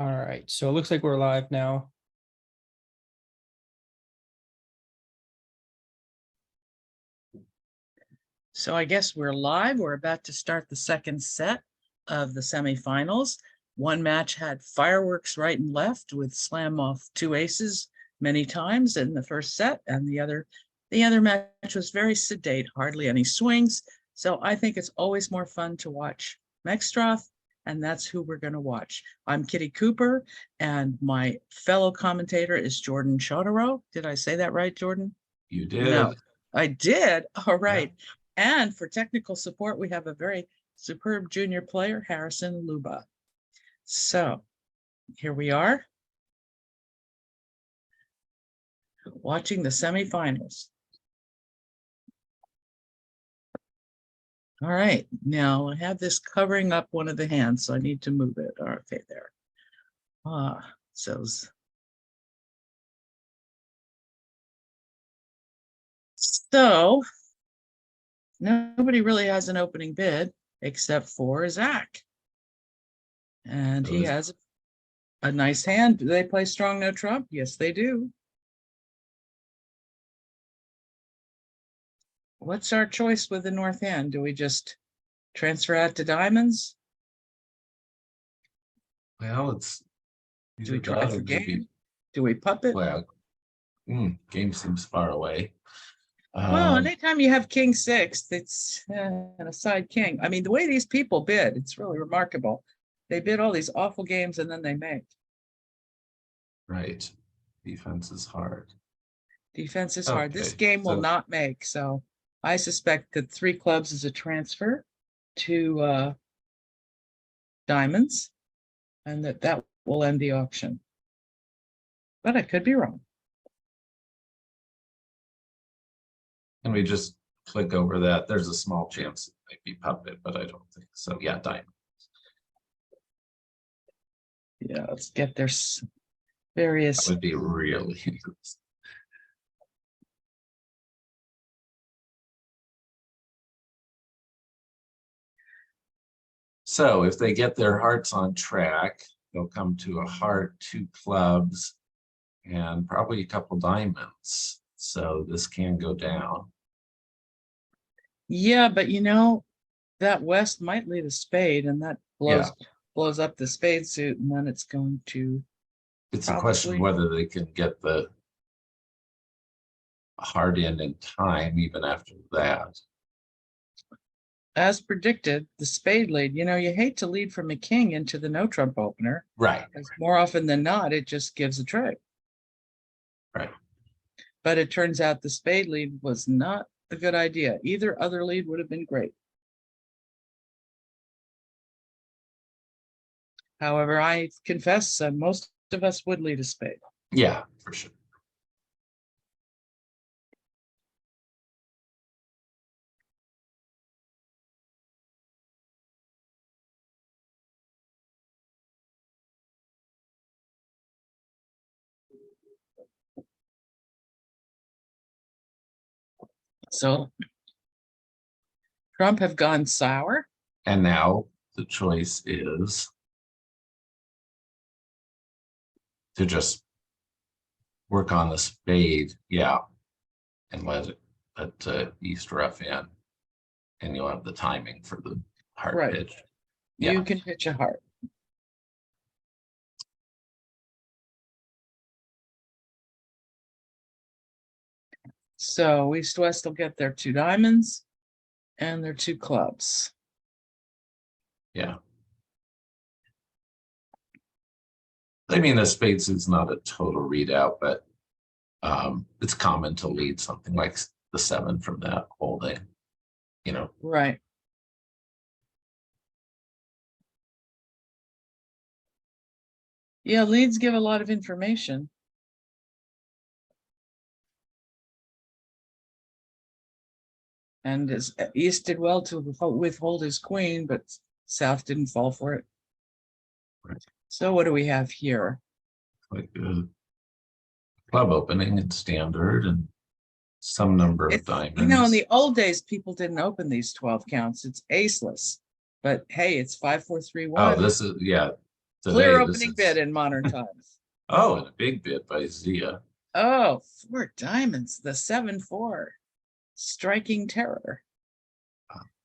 All right, so it looks like we're live now. So I guess we're live. We're about to start the second set of the semifinals. One match had fireworks right and left with slam off two aces many times in the first set, and the other match was very sedate, hardly any swings. So I think it's always more fun to watch Mexstroth, and that's who we're going to watch. I'm Kitty Cooper, and my fellow commentator is Jordan Chodorow. Did I say that right, Jordan? You did. No, I did. All right. Yeah. And for technical support, we have a very superb junior player, Harrison Luba. So here we are, watching the semifinals. All right, now I have this covering up one of the hands, so I need to move it. Okay, there. So nobody really has an opening bid except for Zach. And he has a nice hand. Do they play strong no trump? Yes, they do. What's our choice with the north hand? Do we just transfer out to diamonds? Well, it's. Do we try for game? Do we puppet? Well, game seems far away. Well, anytime you have king sixth, it's and a side king. I mean, the way these people bid, it's really remarkable. They bid all these awful games and then they make. Right. Defense is hard. Defense is hard. This game will not make. So I suspect that 3 clubs is a transfer to diamonds, and that will end the auction. But I could be wrong. Can we just click over that? There's a small chance it might be puppet, but I don't think so. Yeah, diamond. Yeah, let's get their various. That would be really interesting. So if they get their hearts on track, they'll come to a heart, 2 clubs, and probably a couple diamonds. So this can go down. Yeah, but you know, that West might lead a spade, and that blows up the spade suit, and then it's going to. It's a question of whether they can get the heart in time even after that. As predicted, the spade lead. You know, you hate to lead from a king into the no trump opener. Right. More often than not, it just gives a trick. Right. But it turns out the spade lead was not a good idea. Either other lead would have been great. However, I confess most of us would lead a spade. Yeah, for sure. So Trump have gone sour. And now the choice is to just work on the spade, and let East rough in, and you'll have the timing for the heart pitch. You can pitch a heart. So East West will get their 2 diamonds and their 2 clubs. Yeah. I mean, a spades is not a total readout, but it's common to lead something like the 7 from that holding, you know. Right. Yeah, leads give a lot of information. And as East did well to withhold his queen, but South didn't fall for it. Right. So what do we have here? Like a club opening and standard and some number of diamonds. You know, in the old days, people didn't open these 12 counts. It's aceless. But hey, it's 5, 4, 3, 1. Oh, this is Clear Today, this opening is, bid in modern times. oh, and a big bid by Zia. Oh, 4 diamonds, the 7-4, striking terror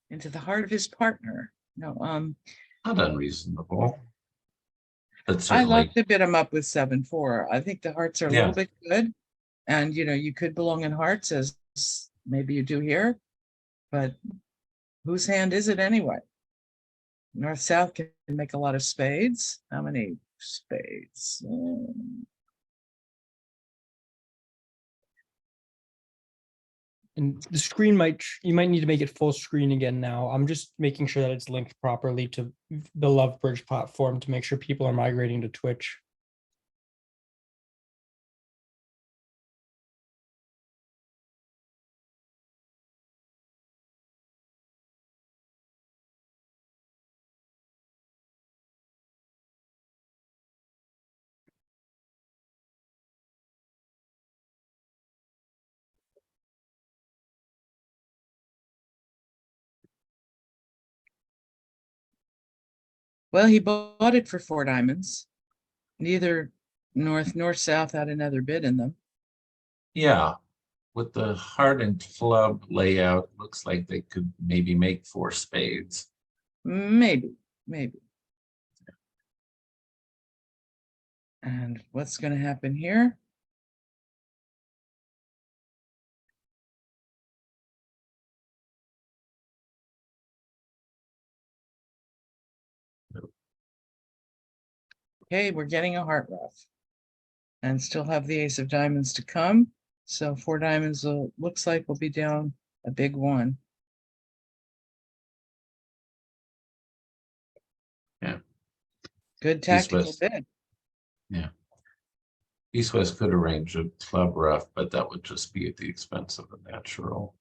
into the heart of his partner. No, Not unreasonable. But I love certainly, to bid him up with 7-4. I think the hearts are a yeah, little bit good. And you could belong in hearts as maybe you do here, but whose hand is it anyway? North-south can make a lot of spades. How many spades? And the screen you might need to make it full screen again now. I'm just making sure that it's linked properly to the LoveBridge platform to make sure people are migrating to Twitch. Well, he bought it for 4 diamonds. Neither north nor south had another bid in them. yeah. With the heart and club layout, looks like they could maybe make 4 spades. Maybe. And what's going to happen here? Okay, we're getting a heart rough. And still have the ace of diamonds to come. So 4 diamonds looks like will be down a big 1. Yeah. Good tactical East-west. bid. Yeah. East-west could arrange a club rough, but that would just be at the expense of a natural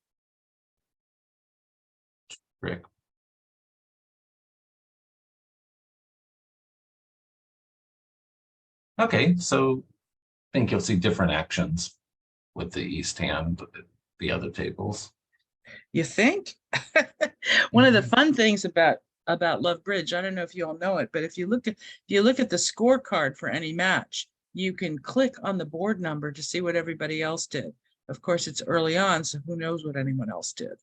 trick. Okay, so I think you'll see different actions with the East hand, the other tables. You think? One of the fun things about LoveBridge, I don't know if you all know it, but if you look at the scorecard for any match, you can click on the board number to see what everybody else did. Of course, it's early on, so who knows what anyone else did.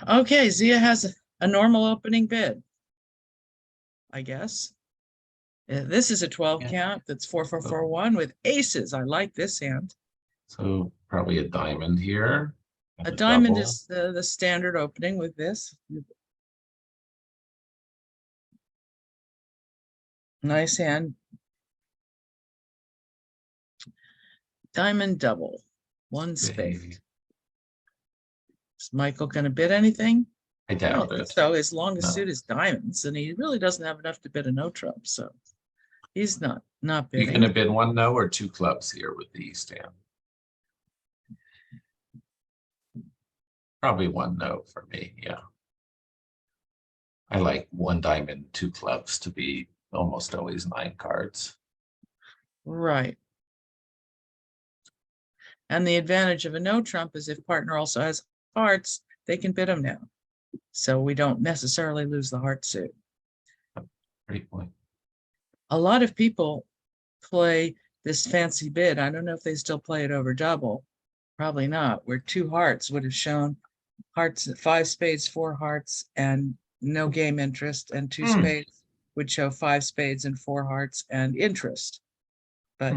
Okay, Zia has a normal opening bid, I guess. This is a 12 count. That's 4-4-4-1 with aces. I like this hand. So probably a diamond here. A diamond double. is the standard opening with this. Nice hand. Diamond double. 1 spade. Is Michael going to bid anything? I doubt it. So his longest No. suit is diamonds, and he really doesn't have enough to bid a no trump. So he's not You're bidding. going to bid 1 no or 2 clubs here with the East hand? Probably 1 no for me. Yeah. I like 1 diamond, 2 clubs to be almost always 9 cards. Right. And the advantage of a no trump is if partner also has hearts, they can bid them now. So we don't necessarily lose the heart suit. Great point. A lot of people play this fancy bid. I don't know if they still play it over double. Probably not, where 2 hearts would have shown hearts, 5 spades, 4 hearts, and no game interest, and 2 spades would show 5 spades and 4 hearts and interest. But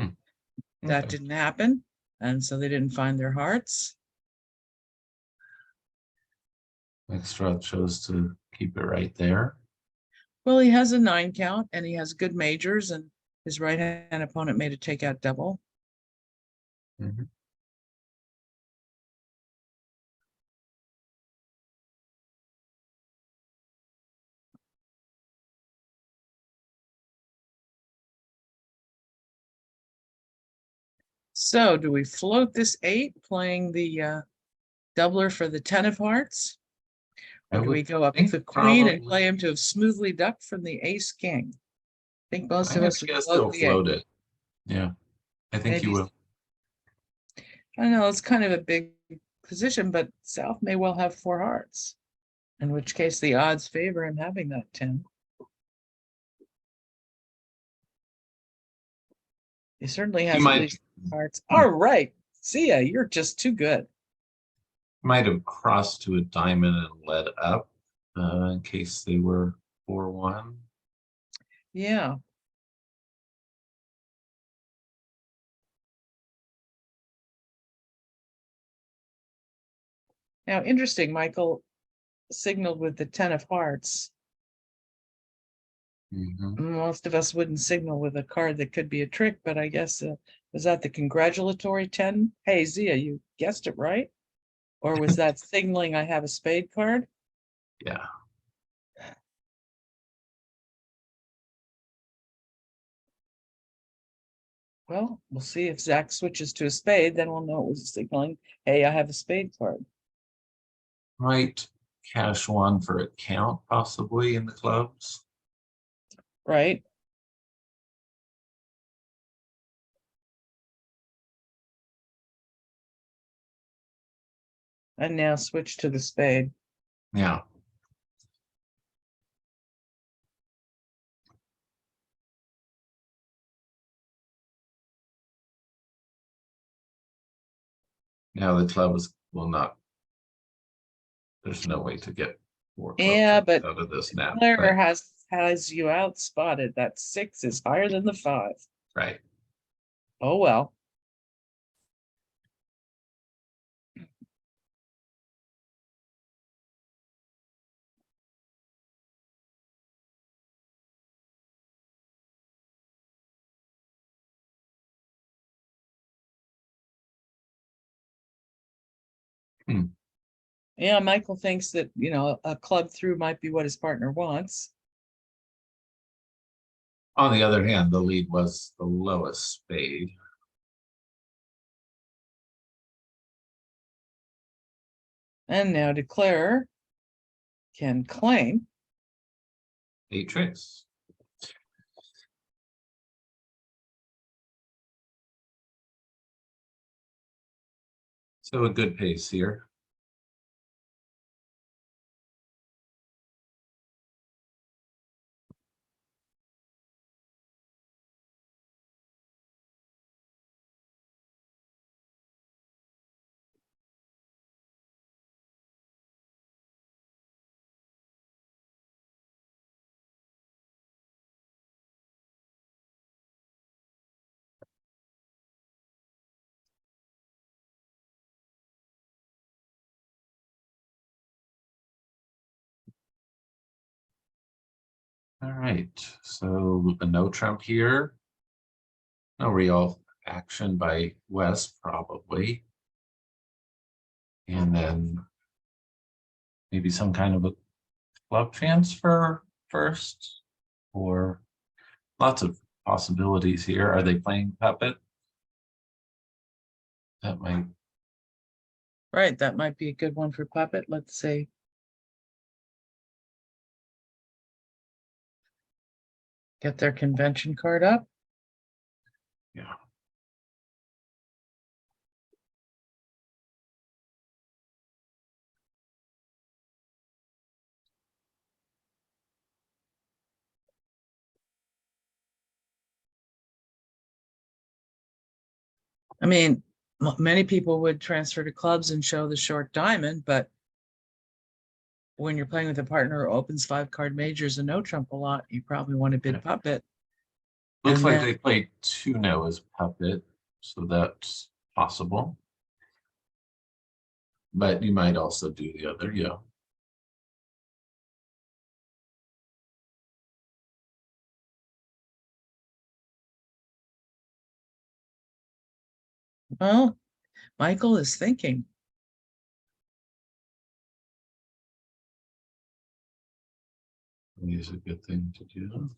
that Okay. didn't happen, and so they didn't find their hearts. Next straw chose to keep it right there. Well, he has a 9 count, and he has good majors, and his right hand opponent made a takeout double. So do we float this 8, playing the doubler for the 10 of hearts? Or do we go up think the queen and probably- play him to have smoothly ducked from the ace king? I think most of us would guess float they'll the float 8. it. Yeah, I think Maybe. you will. I know it's kind of a big position, but South may well have 4 hearts, in which case the odds favor him having that 10. He certainly has at might- least cards. All right. See ya. You're just too good. Might have crossed to a diamond and led up in case they were 4-1. Yeah. Now, interesting, Michael signaled with the 10 of hearts. Mhm. Most of us wouldn't signal with a card that could be a trick, but I guess, was that the congratulatory 10? Hey, Zia, you guessed it right? Or was that signaling I have a spade card? Yeah. Well, we'll see if Zach switches to a spade, then we'll know it was signaling, hey, I have a spade card. Might cash one for a count possibly in the clubs. Right? And now switch to the spade. Yeah. Now the clubs will not. There's no way to get more club Yeah, tricks but out of this now. Claire But, has you outspotted. That 6 is higher than the 5. right. Oh, well. Hmm. Yeah, Michael thinks that, a club through might be what his partner wants. On the other hand, the lead was the lowest spade. And now declare can claim. 8 tricks. So a good pace here. All right, so a no trump here. No real action by West, probably. And then maybe some kind of a club transfer first, or lots of possibilities here. Are they playing puppet? That might. Right, that might be a good one for puppet. Let's see. Get their convention card up. Yeah. I mean, many people would transfer to clubs and show the short diamond, but when you're playing with a partner who opens 5-card majors and no trump a lot, you probably want to bid Yeah. puppet. Looks And like then- they played 2 no as puppet, so that's possible. But you might also do the other, yeah. Well, Michael is thinking. Is a good thing to do.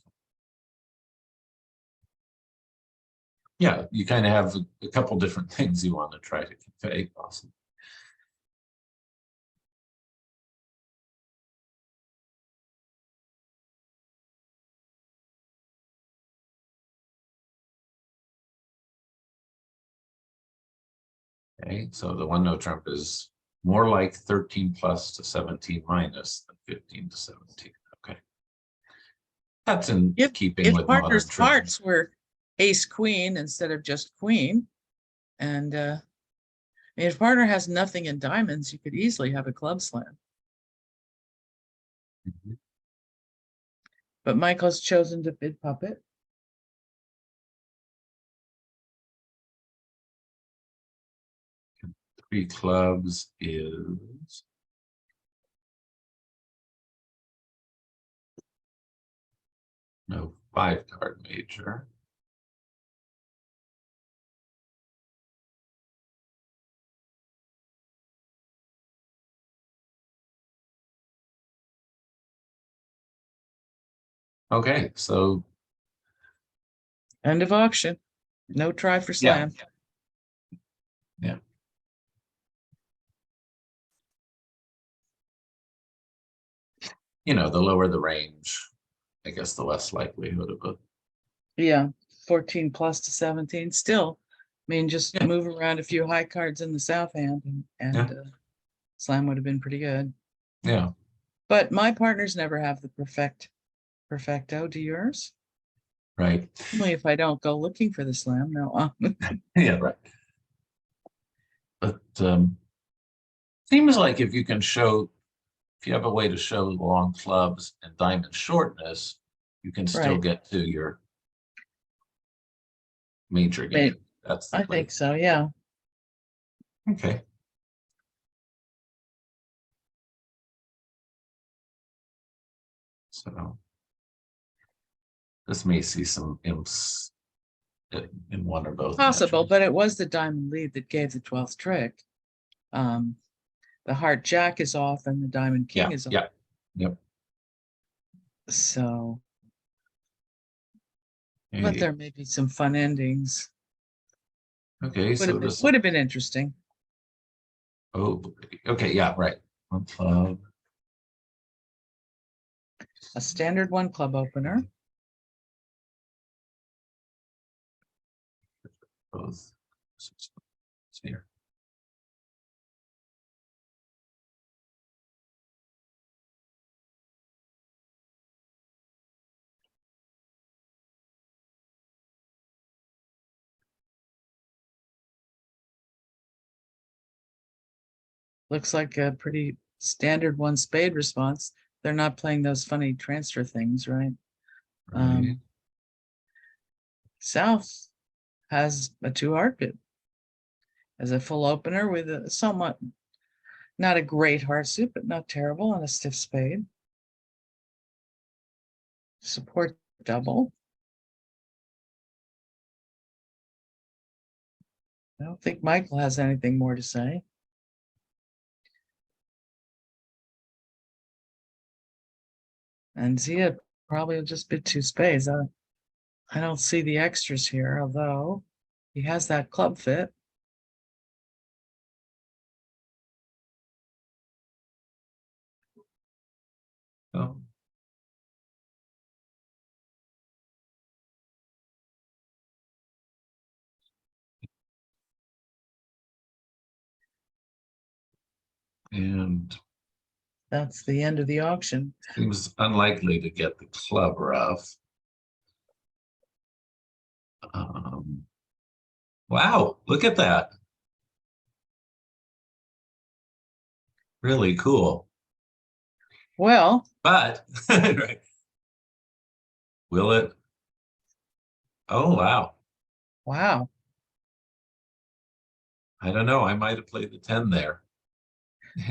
Yeah, you kind of have a couple different things you want to try to convey, possibly. Okay, so the one no trump is more like 13 plus to 17 minus than 15 to 17. Okay. That's in keeping If with modern partners' trends. hearts were ace queen instead of just queen. And I mean, if partner has nothing in diamonds, you could easily have a club slam. Mhm. But Michael's chosen to bid puppet. Three clubs is no 5-card major. Okay, so End of auction. No try for yeah, slam. yeah. You know, the lower the range, I guess the less likelihood of Yeah, 14 plus to 17. Still, I mean, just Yeah. move around a few high cards in the south hand and Yeah. slam would have been pretty good. yeah, But my partners never have the perfecto. Do yours? right. Only if I don't go looking for the slam. No. Yeah, right. But seems like if you can show, if you have a way to show long clubs and diamond shortness, you can still Right. get to your major Maybe. game. That's the I play. think so. Yeah. Okay. So this may see some imps in one or both Possible, matches. but it was the diamond lead that gave the 12th trick. The heart jack is off and the diamond king is off. Yeah. Yep. So, but Okay. there may be some fun endings. Okay. So this Would have been interesting. oh okay, yeah, right. One club. A standard one club opener. Both here. Looks like a pretty standard one spade response. They're not playing those funny transfer things, right? Right. South has a 2-heart bid as a full opener with a somewhat, not a great heart suit, but not terrible, and a stiff spade. Support double. I don't think Michael has anything more to say. And Zia probably will just bid 2 spades. I don't see the extras here, although he has that club fit. Oh. And That's the end of the auction. seems unlikely to get the club rough. Wow, look at that. Really cool. Well, But right. Will it? Oh, wow. wow. I don't know. I might have played the 10 there.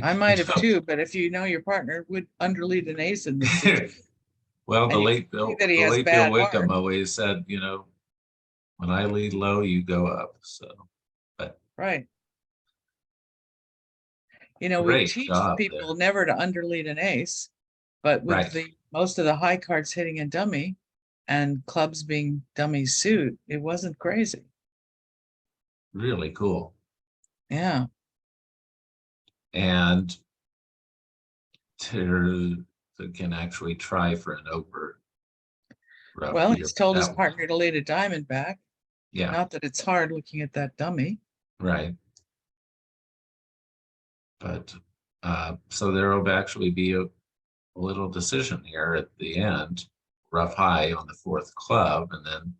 I might have too, but if you know your partner would underlead an ace in this situation. Well, the And you late see Bill, that he the has late Bill bad Wickham heart. always said, you know, when I lead low, you go up. So, but Right. You know, we great teach job people there. never to underlead an ace, but with Right. the most of the high cards hitting a dummy and clubs being dummy suit, it wasn't crazy. Really cool. Yeah. And to can actually try for an over. Well, he's told his That partner to lead a diamond back. yeah, Not that it's hard looking at that dummy. right. But so there will actually be a little decision here at the end, rough high on the 4th club, and then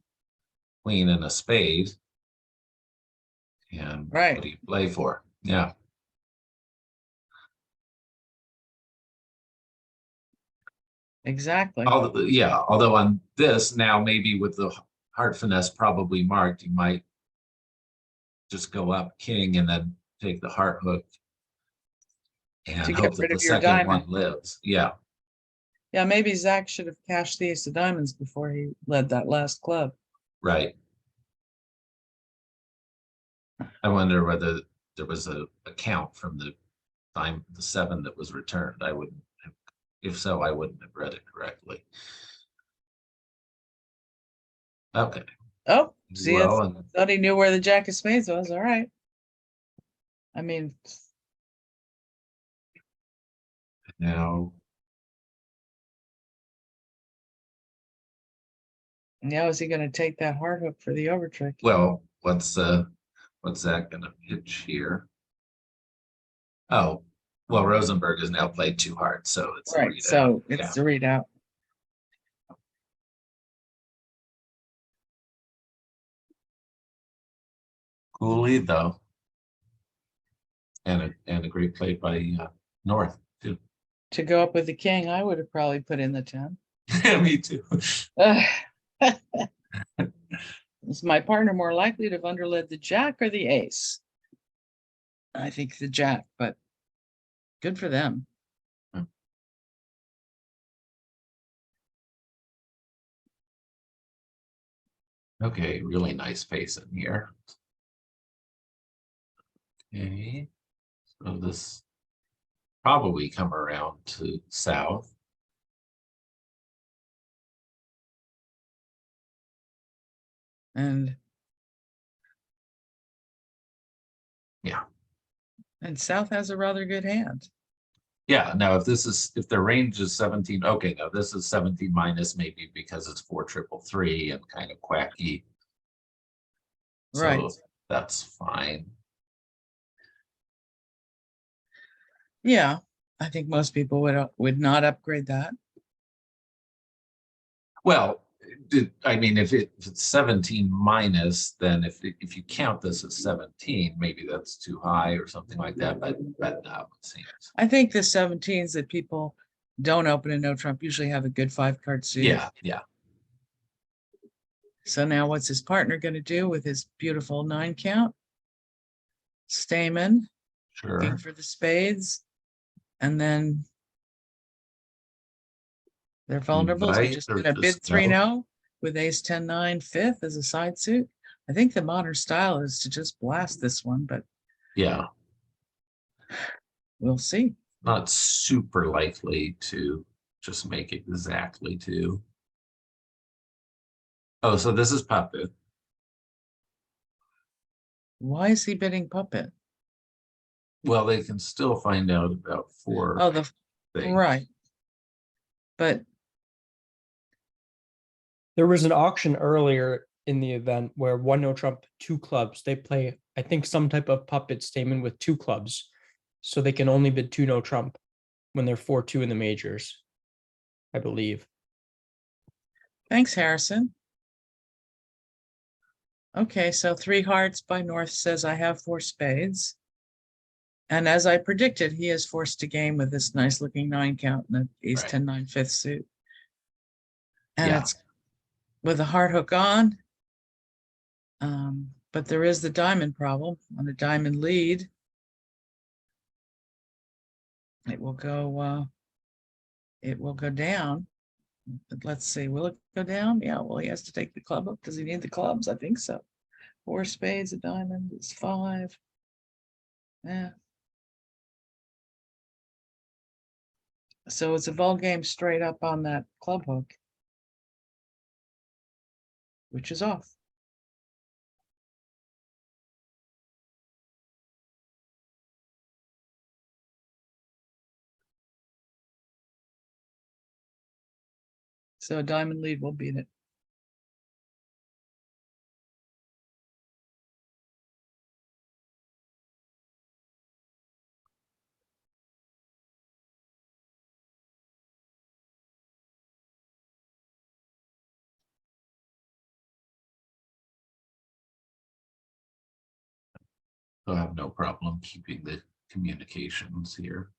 queen and a spade. And Right. what do you play for? Yeah. Exactly. Yeah, although on this now, maybe with the heart finesse probably marked, you might just go up king and then take the heart hook and To get hope that rid the of your second one diamond. lives. Yeah, Yeah, maybe Zach should have cashed the ace of diamonds before he led that last club. right. I wonder whether there was a count from the time, the 7 that was returned. I wouldn't have, if so, I wouldn't have read it correctly. Okay. Oh, see, it Well, and thought he knew where the jack of spades was. All right. I mean, now, now is he going to take that heart hook for the overtrick? well, what's that gonna pitch here? Oh, well, Rosenberg has now played 2 hearts, so it's a Right. readout. So Yeah. it's the readout. Cool lead though, and a great play by North too. To go up with the king, I would have probably put in the 10. Me too. Is my partner more likely to have underled the jack or the ace? I think the jack, but good for them. Okay, really nice face in here. Okay, so this probably come around to south. And Yeah. and South has a rather good hand. Yeah, now if their range is 17, okay, no, this is 17 minus maybe because it's 4-3-3 and kind of quacky. Right. So that's fine. Yeah, I think most people would not upgrade that. Well, I mean, if it's 17 minus, then if you count this as 17, maybe that's too high or something like that. But no, it seems. I think the 17s that people don't open in no trump usually have a good 5-card suit. Yeah, yeah. So now what's his partner going to do with his beautiful 9 count? Stamen, looking Sure. for the spades, and then they're vulnerable. So Invite just or going to bid just no? 3-0 with ace 10-9 fifth as a side suit. I think the modern style is to just blast this one, but Yeah, we'll see. not super likely to just make exactly 2. Oh, so this is puppet. Why is he bidding puppet? Well, they can still find out about 4 Oh, the things. right. But There was an auction earlier in the event where 1 no trump, 2 clubs. They play, I think, some type of puppet statement with 2 clubs. So they can only bid 2 no trump when they're 4-2 in the majors, I believe. thanks, Harrison. Okay, so 3 hearts by North says I have 4 spades. And as I predicted, he is forced to game with this nice looking 9 count and the ace Right. 10-9 fifth suit. And Yeah. it's with a heart hook on. But there is the diamond problem on a diamond lead. It will go down. But let's see, will it go down? Yeah, well, he has to take the club up. Does he need the clubs? I think so. 4 spades, a diamond is 5. Yeah. So it's a ball game straight up on that club hook, which is off. So a diamond lead will beat it. So I have no problem keeping the communications here.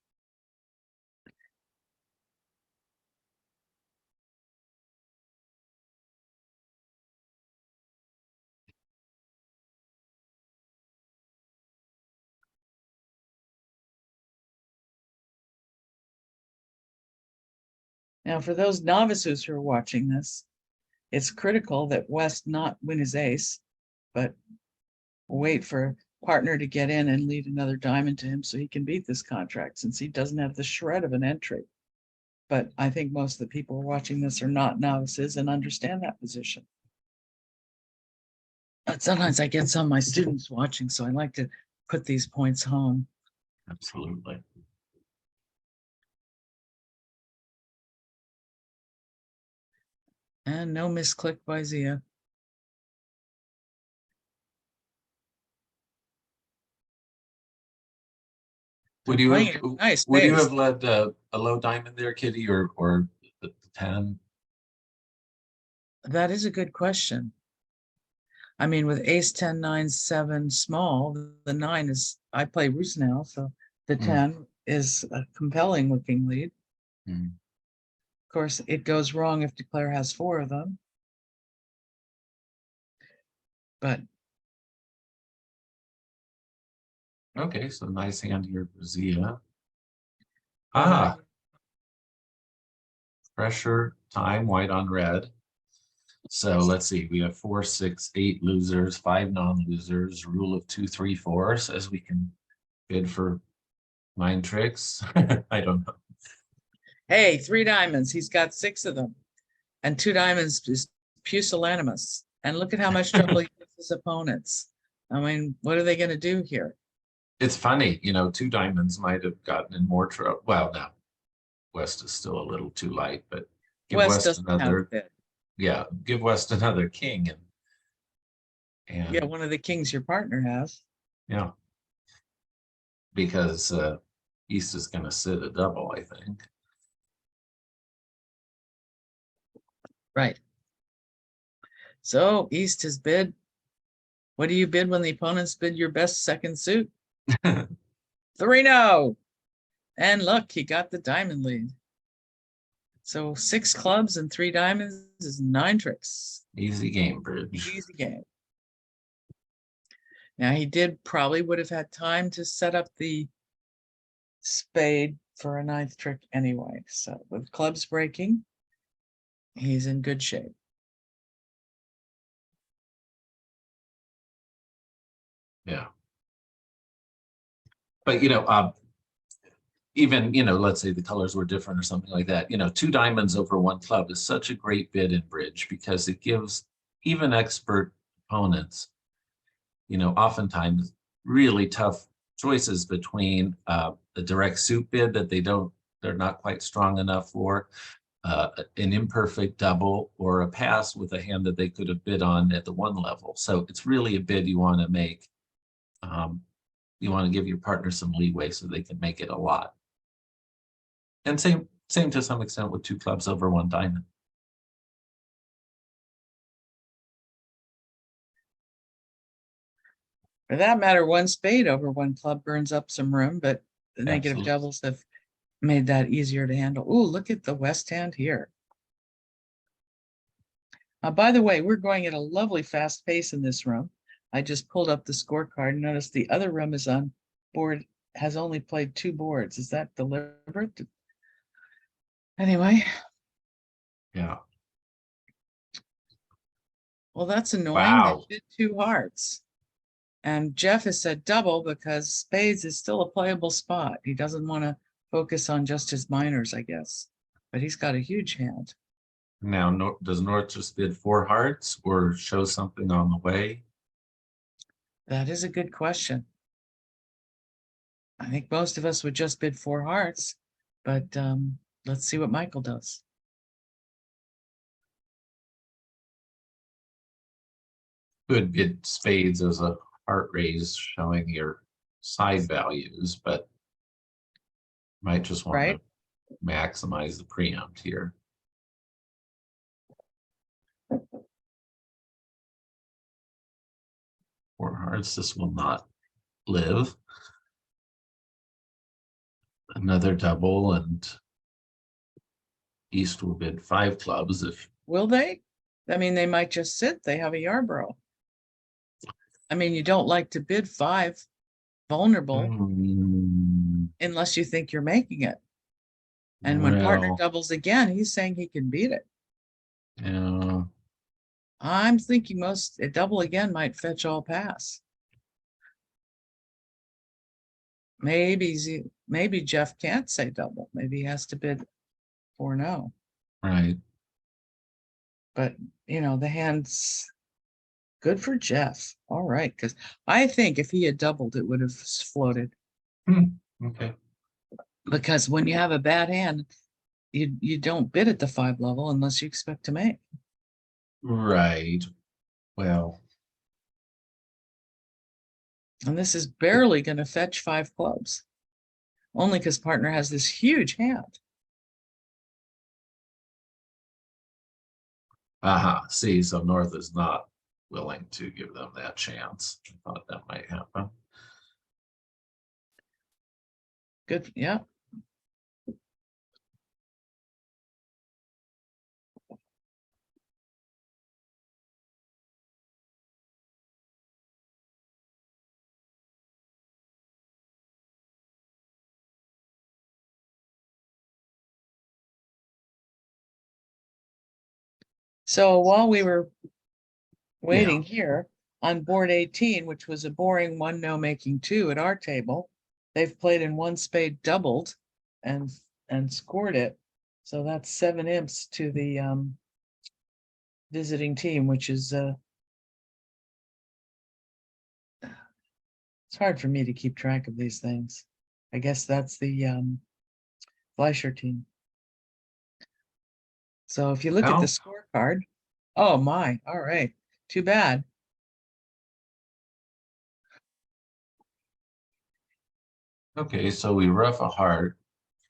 Now, for those novices who are watching this, it's critical that West not win his ace, but wait for partner to get in and lead another diamond to him so he can beat this contract, since he doesn't have the shred of an entry. But I think most of the people watching this are not novices and understand that position. But sometimes I get some of my students watching, so I like to put these points home. Absolutely. And no misclick by Zia. Would you Playing have, a nice would you pace. have led a low diamond there, Kitty, or the 10? That is a good question. I mean, with ace 10, 9, 7 small, the 9 is, I play roost now, so the 10 is a compelling looking lead. Mm. Of course, it goes wrong if declare has 4 of them. But Okay, so nice hand here for Zia. uh, Pressure time, white on red. So let's see, we have 4, 6, 8 losers, 5 non-losers. Rule of 2, 3, 4 says we can bid for 9 tricks. I don't know. hey, 3 diamonds. He's got 6 of them. And 2 diamonds is pusillanimous. And look at how much trouble he gives his opponents. I mean, what are they going to do here? It's funny, 2 diamonds might have gotten in more trouble. Well, no, West is still a little too light, but give West West doesn't have another. it. Yeah, give West another king and Yeah, one of the kings your partner has. yeah, because East is going to sit a double, I think. Right. So East has bid. What do you bid when the opponents bid your best second suit? 3-0. And look, he got the diamond lead. So 6 clubs and 3 diamonds is 9 tricks. Easy game, Bridge. Easy game. Now he probably would have had time to set up the spade for a 9th trick anyway. So with clubs breaking, he's in good shape. Yeah. But, even, let's say the colors were different or something like that, 2 diamonds over 1 club is such a great bid in Bridge because it gives even expert opponents, oftentimes really tough choices between a direct suit bid that they're not quite strong enough for, an imperfect double, or a pass with a hand that they could have bid on at the 1 level. So it's really a bid you want to make. You want to give your partner some leeway so they can make it a lot. And same to some extent with 2 clubs over 1 diamond. For that matter, 1 spade over 1 club burns up some room, but the negative Absolutely. doubles have made that easier to handle. Oh, look at the West hand here. By the way, we're going at a lovely fast pace in this room. I just pulled up the scorecard and noticed the other room is on board, has only played 2 boards. Is that deliberate? Anyway. Yeah. Well, that's annoying. Wow. They did 2 hearts. And Jeff has said double because spades is still a playable spot. He doesn't want to focus on just his minors, I guess. But he's got a huge hand. Now, does North just bid 4 hearts or show something on the way? That is a good question. I think most of us would just bid 4 hearts, but let's see what Michael does. Could bid spades as a heart raise showing your side values, but might just want Right. to maximize the preempt here. Four hearts, this will not live. Another double, and East will bid 5 clubs if, Will they? I mean, they might just sit. They have a Yarborough. I mean, you don't like to bid 5 vulnerable unless you think you're making it. And when partner well, doubles again, he's saying he can beat it. yeah, I'm thinking a double again might fetch all pass. Maybe Jeff can't say double. Maybe he has to bid 4-0. right. But the hand's good for Jeff. All right, because I think if he had doubled, it would have floated. Okay. Because when you have a bad hand, you don't bid at the 5 level unless you expect to make. Right. Well, And this is barely going to fetch 5 clubs. Only because partner has this huge hand. see, so North is not willing to give them that chance. I thought that might happen. Good, yeah. So while we were waiting here on board 18, which was a boring 1-no making 2 at our table, they've played in 1 spade doubled and scored it. So that's 7 imps to the visiting team, which is it's hard for me to keep track of these things. I guess that's the Fleischer team. So if you look at the scorecard, oh my, all right, too bad. Okay, so we rough a heart,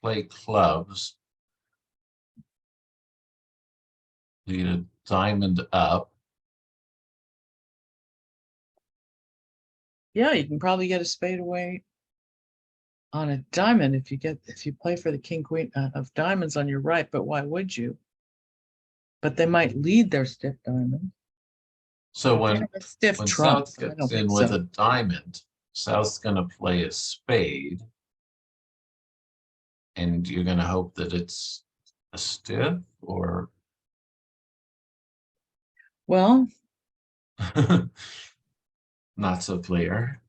play clubs, lead a diamond up. Yeah, you can probably get a spade away on a diamond if you play for the king queen of diamonds on your right, but why would you? But they might lead their stiff diamond. So They have a stiff when trump. South I don't gets in think with so. a diamond, South's gonna play a spade. And you're gonna hope that it's a stiff or Well, not so clear.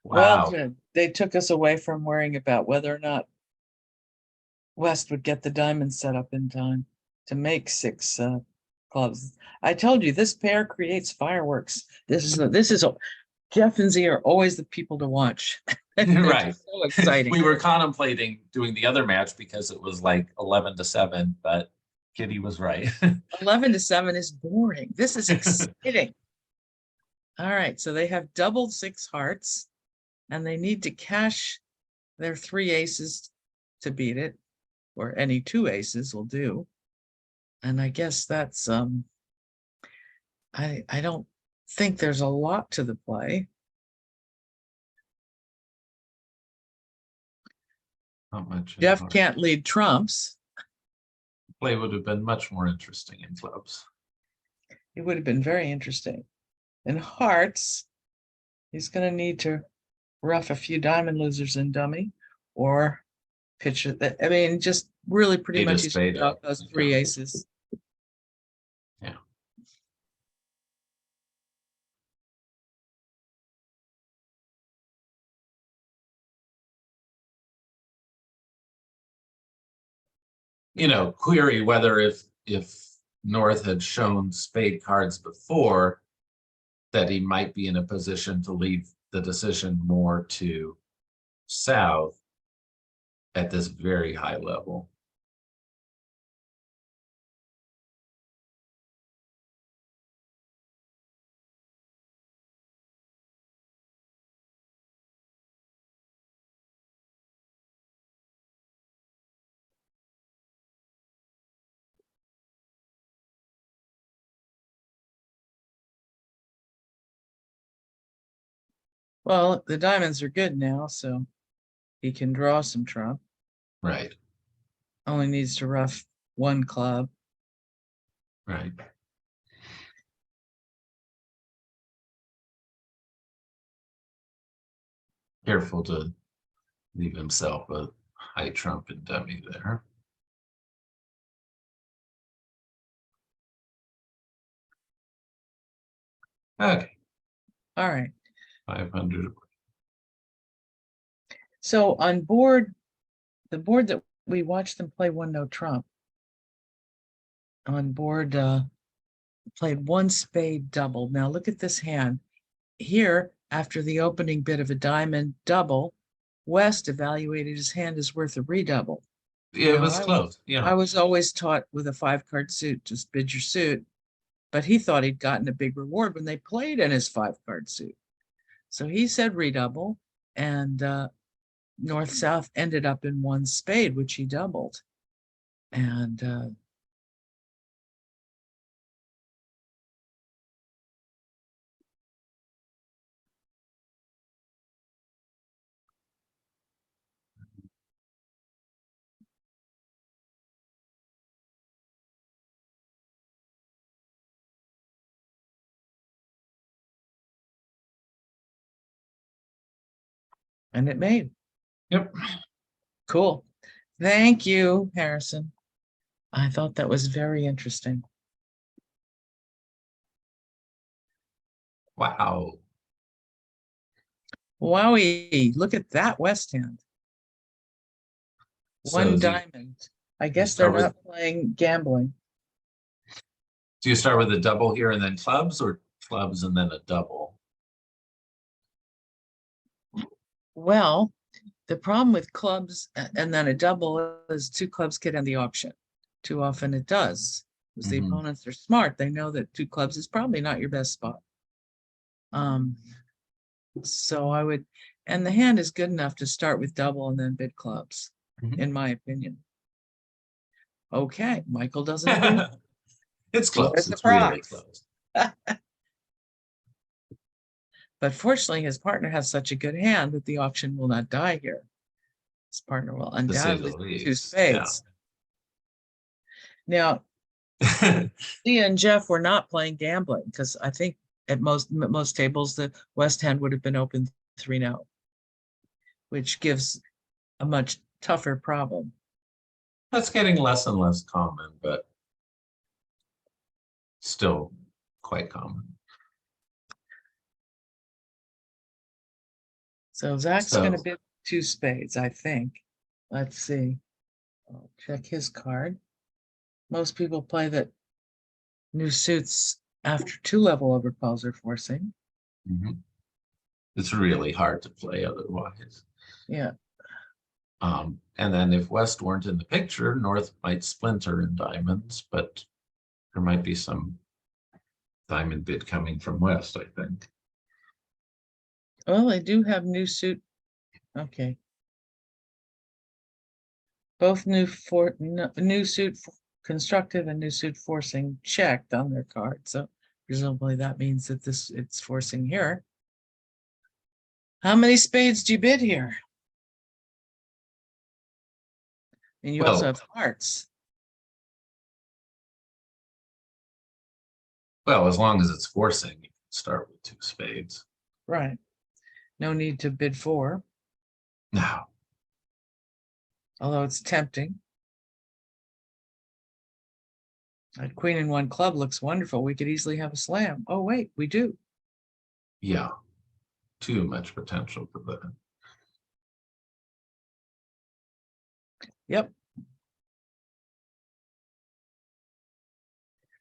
well, Wow. they took us away from worrying about whether or not West would get the diamond set up in time to make 6 clubs. I told you this pair creates fireworks. This is Jeff and Z are always the people to watch. They're Right. just so exciting. We were contemplating doing the other match because it was like 11-7, but Kitty was right. 11-7 is boring. This is exciting. All right, so they have doubled 6 hearts, and they need to cash their 3 aces to beat it, or any 2 aces will do. And I guess that's I don't think there's a lot to the play. Not much. Jeff can't lead trumps. Play would have been much more interesting in clubs. It would have been very interesting. In hearts, he's going to need to rough a few diamond losers in dummy, or pitch it. I mean, just really pretty Spade much is he's spade off up. those 3 aces. Yeah. Query whether if North had shown spade cards before, that he might be in a position to leave the decision more to South at this very high level. Well, the diamonds are good now, so he can draw some trump. Right, Only needs to rough one club. right. Careful to leave himself a high trump and dummy there. Okay, All right. 500. So on board, the board that we watched them play one no trump. On board, played one spade double. Now look at this hand. Here, after the opening bit of a diamond double, West evaluated his hand as worth a redouble. Yeah, it Now, was close. I Yeah, was always taught with a 5-card suit, just bid your suit. But he thought he'd gotten a big reward when they played in his 5-card suit. So he said redouble, and North-South ended up in one spade, which he doubled. And it made. yep. Cool. Thank you, Harrison. I thought that was very interesting. Wow. Wowie, look at that West hand. So One do you, diamond. I guess start they're with- not playing gambling. do you start with a double here and then clubs, or clubs and then a double? Well, the problem with clubs and then a double is 2 clubs get in the auction. Too often it does. Because the Mhm. opponents are smart. They know that 2 clubs is probably not your best spot. So I would, and the hand is good enough to start with double and then bid clubs, Mhm. in my opinion. Okay, Michael doesn't agree. It's close. Where's the It's really prize? close. But fortunately, his partner has such a good hand that the auction will not die here. His partner will To say the undoubtedly do 2 least. Yeah. spades. Now, Leah and Jeff were not playing gambling because I think at most tables the West hand would have been open 3-0, which gives a much tougher problem. That's getting less and less common, but still quite common. So Zach's going to So- bid 2 spades, I think. Let's see. I'll check his card. Most people play that new suits after 2 level overcalls are forcing. Mhm. It's really hard to play otherwise. Yeah. And then if West weren't in the picture, North might splinter in diamonds, but there might be some diamond bid coming from West, I think. Well, they do have new suit. Okay. Both new suit constructive and new suit forcing checked on their card. So presumably that means that it's forcing here. How many spades do you bid here? And you also Well- have hearts. Well, as long as it's forcing, you can start with 2 spades. Right. No need to bid 4, Now, although it's tempting. That queen in 1 club looks wonderful. We could easily have a slam. Oh, wait, we do. yeah, too much potential for that. Yep.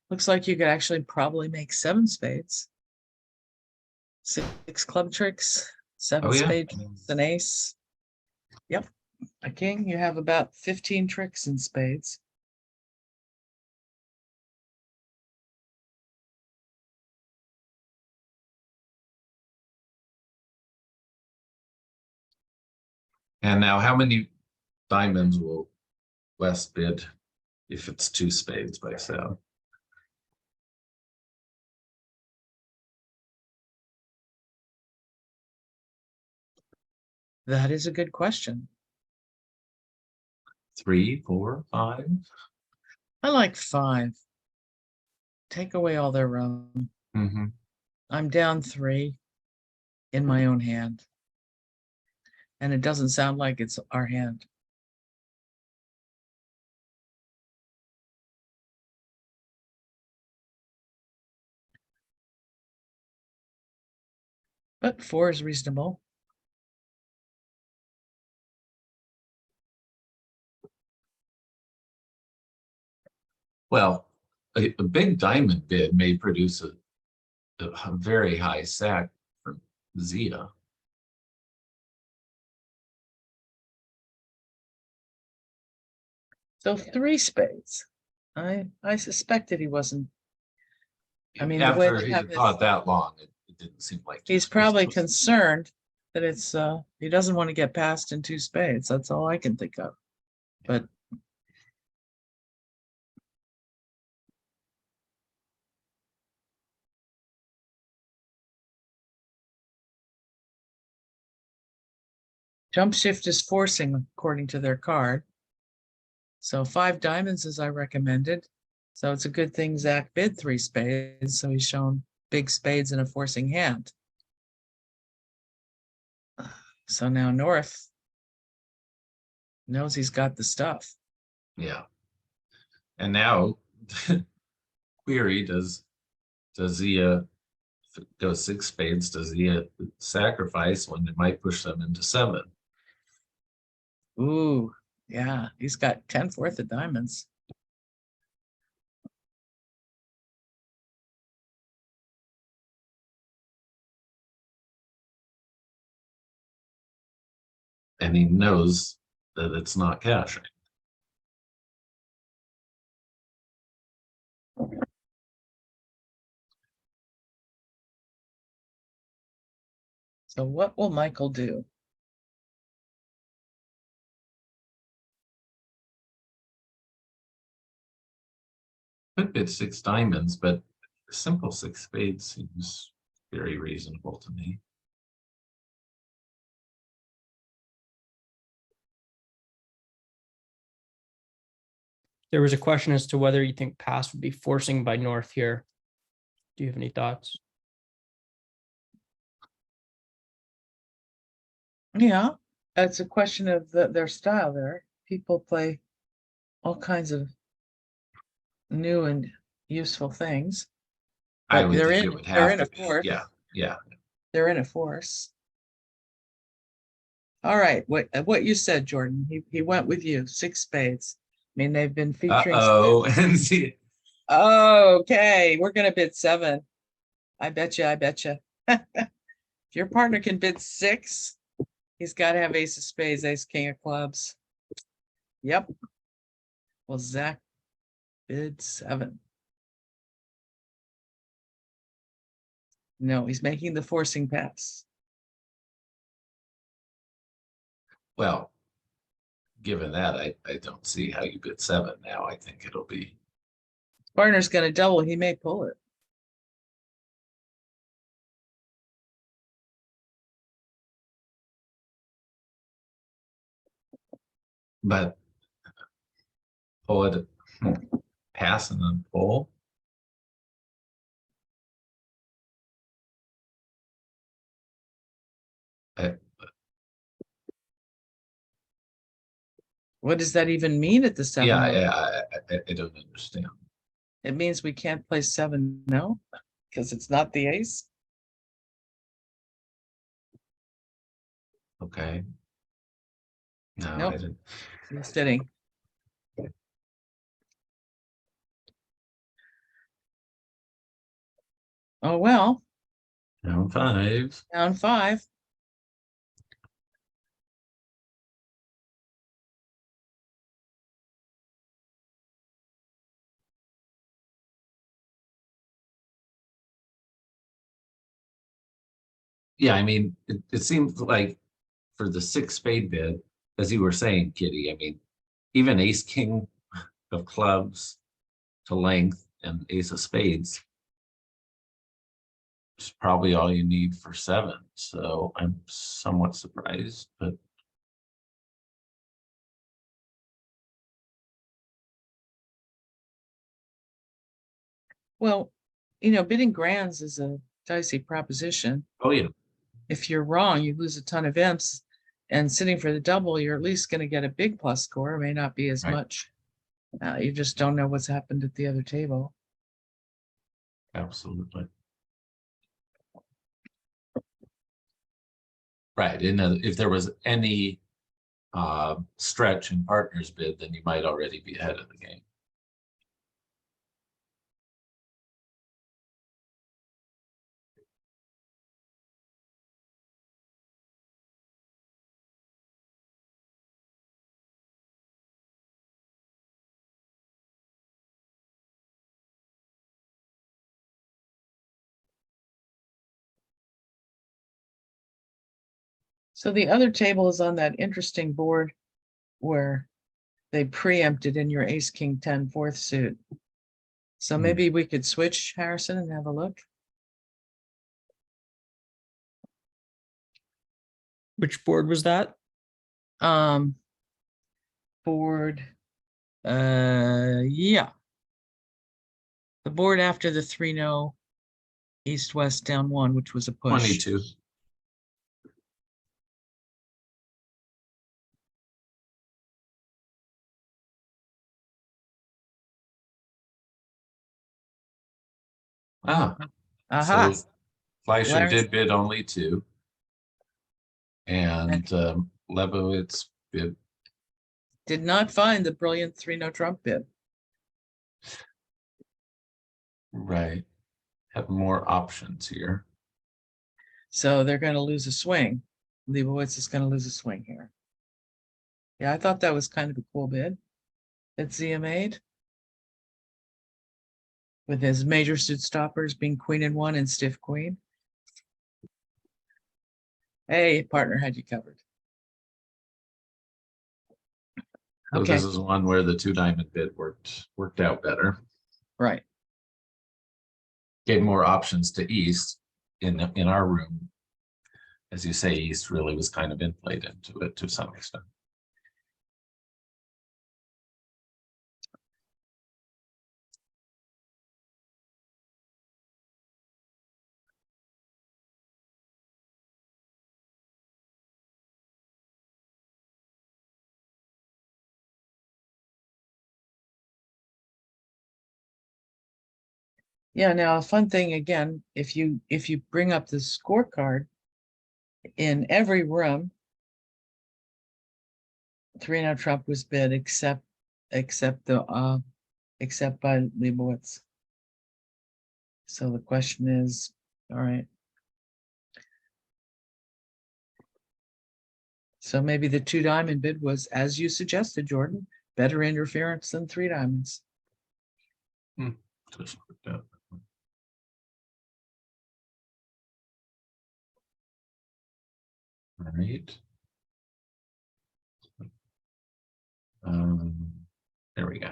Looks like you could actually probably make 7 spades. 6 club tricks, 7 Oh, yeah. spade tricks, an ace. Yep. A king, you have about 15 tricks in spades. And now how many diamonds will West bid if it's 2 spades by sale? That is a good question. 3, 4, 5. I like 5. Take away all their room. Mm-hmm. I'm down 3 in my own hand. And it doesn't sound like it's our hand. But 4 is reasonable. Well, a big diamond bid may produce a very high sack for Zia. So 3 spades. I suspected he wasn't. I mean, the way After they he have had this, thought that long, it didn't seem like he's was probably supposed to- concerned that it's he doesn't want to get passed in 2 spades. That's all I can think of. But jump shift is forcing according to their card. So 5 diamonds as I recommended. So it's a good thing Zach bid 3 spades. So he's shown big spades in a forcing hand. So now North knows he's got the stuff. Yeah. And now query, does Zia go 6 spades? Does Zia sacrifice when it might push them into 7? Ooh, yeah, he's got 10th worth of diamonds. And he knows that it's not cashing. So what will Michael do? Could bid 6 diamonds, but simple 6 spades seems very reasonable to me. There was a question as to whether you think pass would be forcing by North here. Do you have any thoughts? Yeah, it's a question of their style there. People play all kinds of new and useful things. I But would they're think in, it would they're have in to a be. force. Yeah, yeah. They're in a force. All right, what you said, Jordan, he went with you, 6 spades. I mean, they've been featuring. Uh-oh, and see, Okay, we're gonna bid 7. I bet you. If your partner can bid 6, he's got to have ace of spades, ace king of clubs. Yep. Well, Zach bid 7. No, he's making the forcing pass. well, given that, I don't see how you bid 7 now. I think it'll be, Partner's gonna double, he may pull it. but pull it, pass and then pull. I, What does that even mean at the 7? yeah, I don't understand. It means we can't play 7, no, because it's not the ace. Okay. No, Nope. I didn't. He's sitting. Oh, well, No, 5. down 5. Yeah, I mean, it seems like for the 6 spade bid, as you were saying, Kitty, I mean, even ace king of clubs to length and ace of spades It's probably all you need for 7. So I'm somewhat surprised, but Well, you know, bidding grands is a dicey proposition. oh yeah, If you're wrong, you lose a ton of imps. And sitting for the double, you're at least going to get a big plus score. It may not be as Right. much. You just don't know what's happened at the other table. absolutely. Right, and if there was any stretch in partner's bid, then you might already be ahead of the game. So the other table is on that interesting board where they preempted in your ace, king, 10, 4th suit. So Hmm. maybe we could switch, Harrison, and have a look. Which board was that? Board, yeah. The board after the 3-0 east, west, down 1, which was a push. 22. Ah, Aha. so Fleischer Larry- did bid only 2. And Lebowitz bid. Did not find the brilliant 3-0 Trump bid. Right. Have more options here. So they're going to lose a swing. Leibowitz is going to lose a swing here. Yeah, I thought that was kind of a cool bid that Zia made. With his major suit stoppers being queen and 1 and stiff queen. Hey, partner had you covered. So Okay, this is one where the 2 diamond bid worked out better. right. Gave more options to East in our room. As you say, East really was kind of inflated into it to some extent. Yeah, now a fun thing again, if you bring up the scorecard in every room, 3-0 Trump was bid except by Leibowitz. So the question is, all right. So maybe the 2 diamond bid was, as you suggested, Jordan, better interference than 3 diamonds. Just worked out. All right. There we go.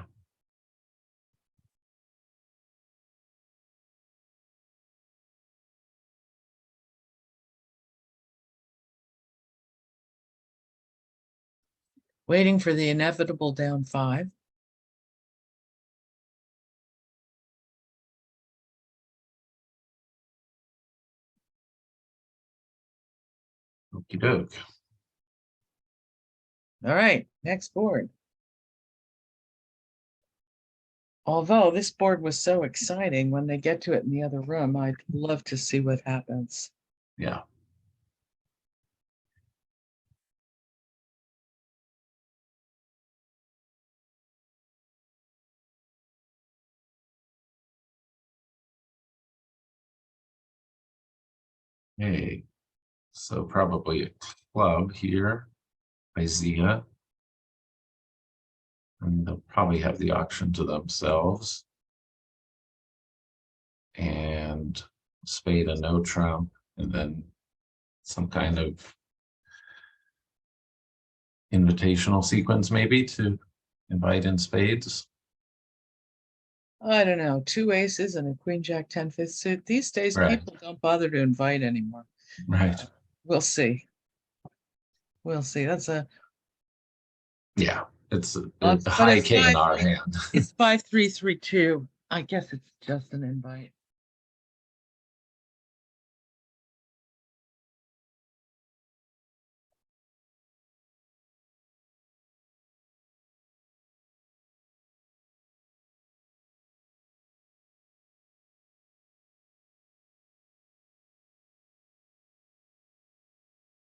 Waiting for the inevitable down 5. Okie doke. All right, next board. Although this board was so exciting, when they get to it in the other room, I'd love to see what happens. Yeah. Hey, so probably a club here by Zia. And they'll probably have the auction to themselves. And spade a no trump, and then some kind of invitational sequence maybe to invite in spades. I don't know, two aces and a queen, jack, 10-5 suit. These days, Right. people don't bother to invite anymore. Right. We'll see. We'll see. That's a, Yeah, it's a but high it's K in five, our three, hand. it's 5-3-3-2. I guess it's just an invite.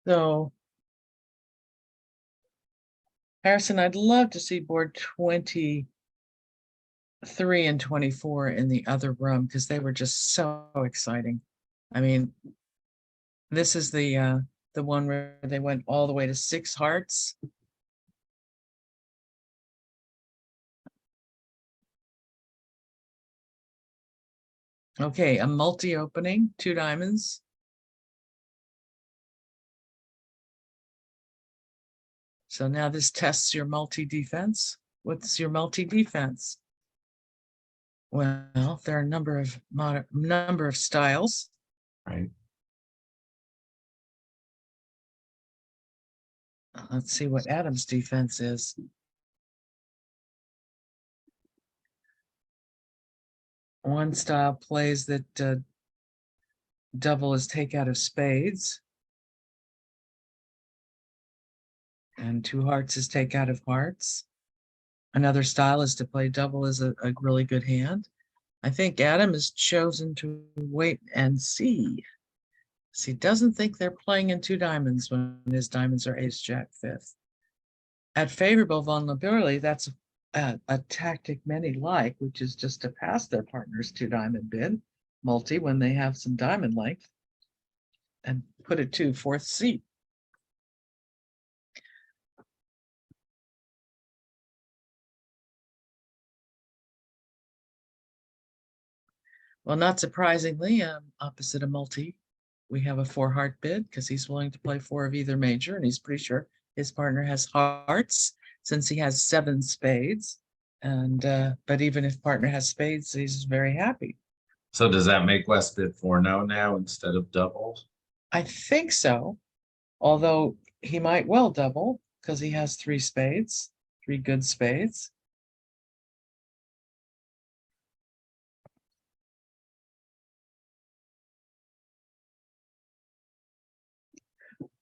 So Harrison, I'd love to see board 23 and 24 in the other room because they were just so exciting. I mean, this is the one where they went all the way to 6 hearts. Okay, a multi-opening, 2 diamonds. So now this tests your multi-defense. What's your multi-defense? Well, there are a number of styles. Right. Let's see what Adam's defense is. One style plays that double is take out of spades. And 2 hearts is take out of hearts. Another style is to play double as a really good hand. I think Adam has chosen to wait and see. So he doesn't think they're playing in 2 diamonds when his diamonds are ace, jack, 5th. At favorable vulnerability, that's a tactic many like, which is just to pass their partner's 2 diamond bid, multi, when they have some diamond length, and put it to 4th seat. Well, not surprisingly, opposite a multi, we have a 4 heart bid because he's willing to play 4 of either major, and he's pretty sure his partner has hearts since he has 7 spades. And but even if partner has spades, he's very happy. So does that make West bid 4-0 now instead of double? I think so, although he might well double because he has 3 spades, 3 good spades.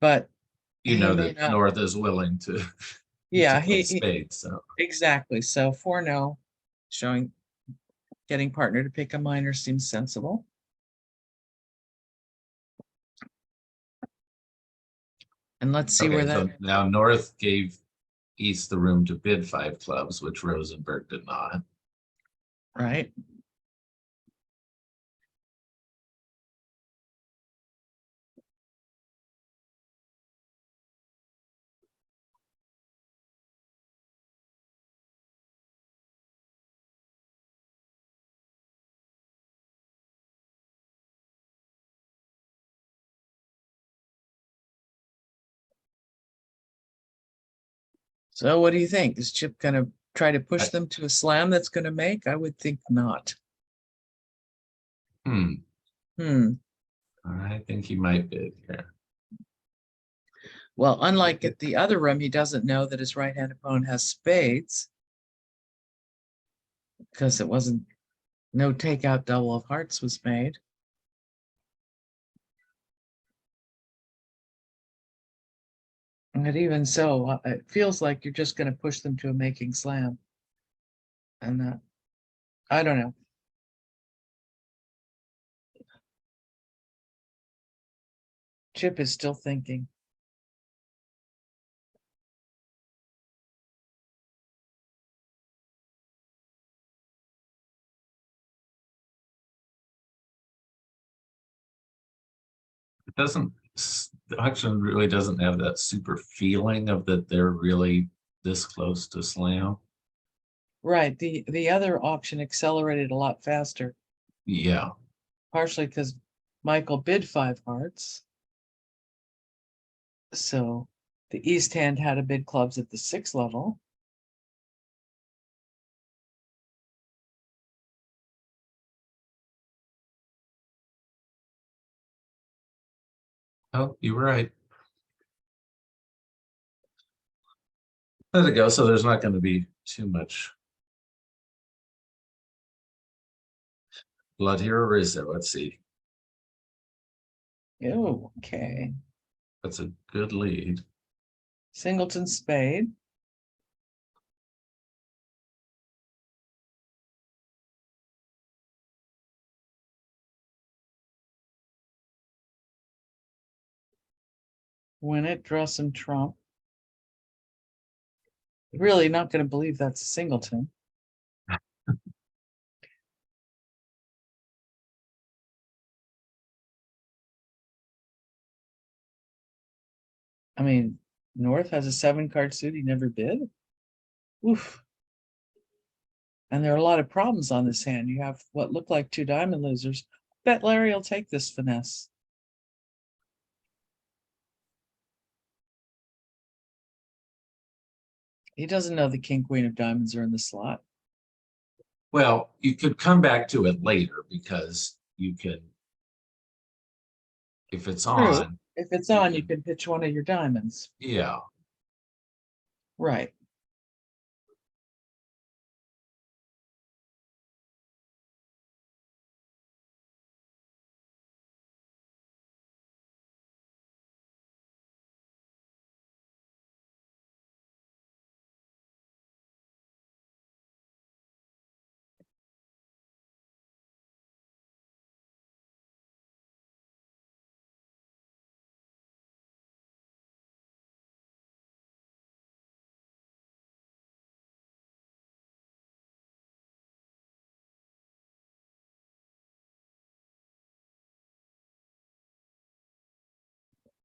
But You he know may that not. North is willing to Yeah, play he spades. So exactly. So 4-0, showing getting partner to pick a minor seems sensible. And let's see where okay, that so now North gave East the room to bid 5 clubs, which Rosenberg did not. right. So what do you think? Is Chip gonna try to push them to a slam that's gonna make? I would think not. Hmm. Hmm. I think he might bid here. Well, unlike at the other room, he doesn't know that his right-hand opponent has spades because it wasn't, no takeout double of hearts was made. And even so, it feels like you're just going to push them to a making slam. And I don't know. Chip is still thinking. It doesn't, the auction really doesn't have that super feeling of that they're really this close to slam. Right. The other auction accelerated a lot faster, Yeah. partially because Michael bid 5 hearts. So the East hand had a bid clubs at the 6th level. Oh, you were right. Let it go. So there's not going to be too much blood here, or is there? Let's see. Oh, okay. That's a good lead. Singleton spade. Win it, draw some trump. Really not going to believe that's a singleton. I mean, North has a 7-card suit he never bid. Oof. And there are a lot of problems on this hand. You have what look like 2 diamond losers. Bet Larry will take this finesse. He doesn't know the king, queen of diamonds are in the slot. Well, you could come back to it later because you can, if it's True. on, If it's on, you can pitch one of your diamonds. yeah. Right.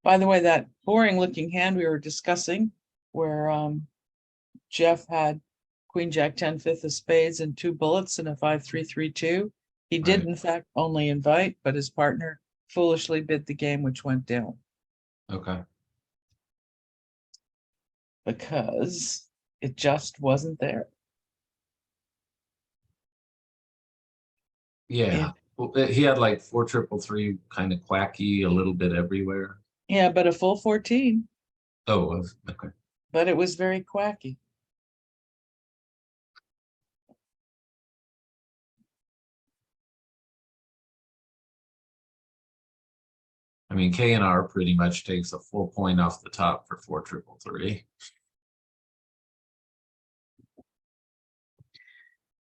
By the way, that boring looking hand we were discussing where Jeff had Queen Jack 10 5th of spades and 2 bullets and a 5-3-3-2. He did Right. in fact only invite, but his partner foolishly bid the game, which went down Okay. because it just wasn't there. Yeah. Well, he had like 4-3-3 kind of quacky a little bit everywhere. Yeah, but a full 14, Oh, okay. but it was very quacky. I mean, K&R pretty much takes a full point off the top for 4-3-3.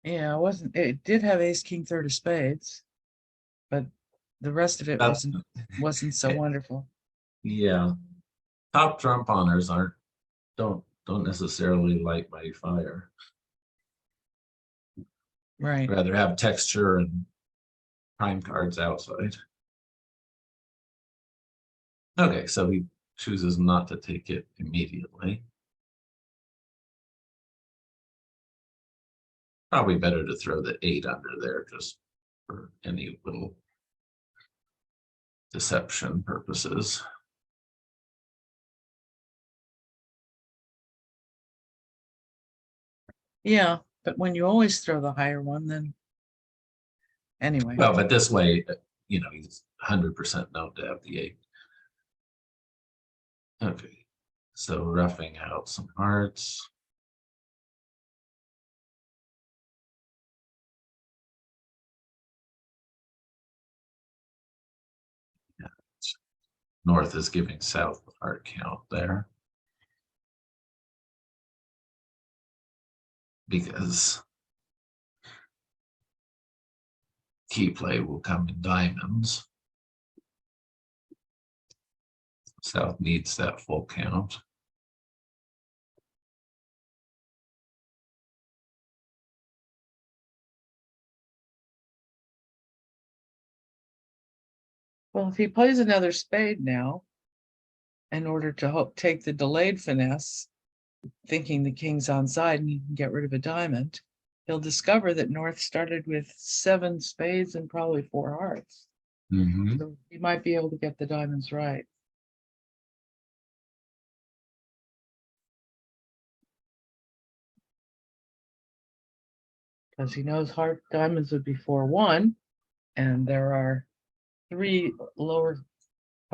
Yeah, it did have ace king third of spades, but the rest of it That's wasn't so wonderful. yeah. Top trump honors don't necessarily light my fire. Right. Rather have texture and prime cards outside. Okay, so he chooses not to take it immediately. Probably better to throw the 8 under there just for any little deception purposes. Yeah, but when you always throw the higher one, then anyway. Well, but this way, you know, he's 100% known to have the 8. Okay, so roughing out some hearts. Yeah. North is giving South the heart count there. Because key play will come in diamonds. South needs that full count. Well, if he plays another spade now, in order to take the delayed finesse, thinking the king's onside and he can get rid of a diamond, he'll discover that North started with 7 spades and probably 4 hearts. Mm-hmm. So he might be able to get the diamonds right. Because he knows heart diamonds would be 4-1, and there are 3 lower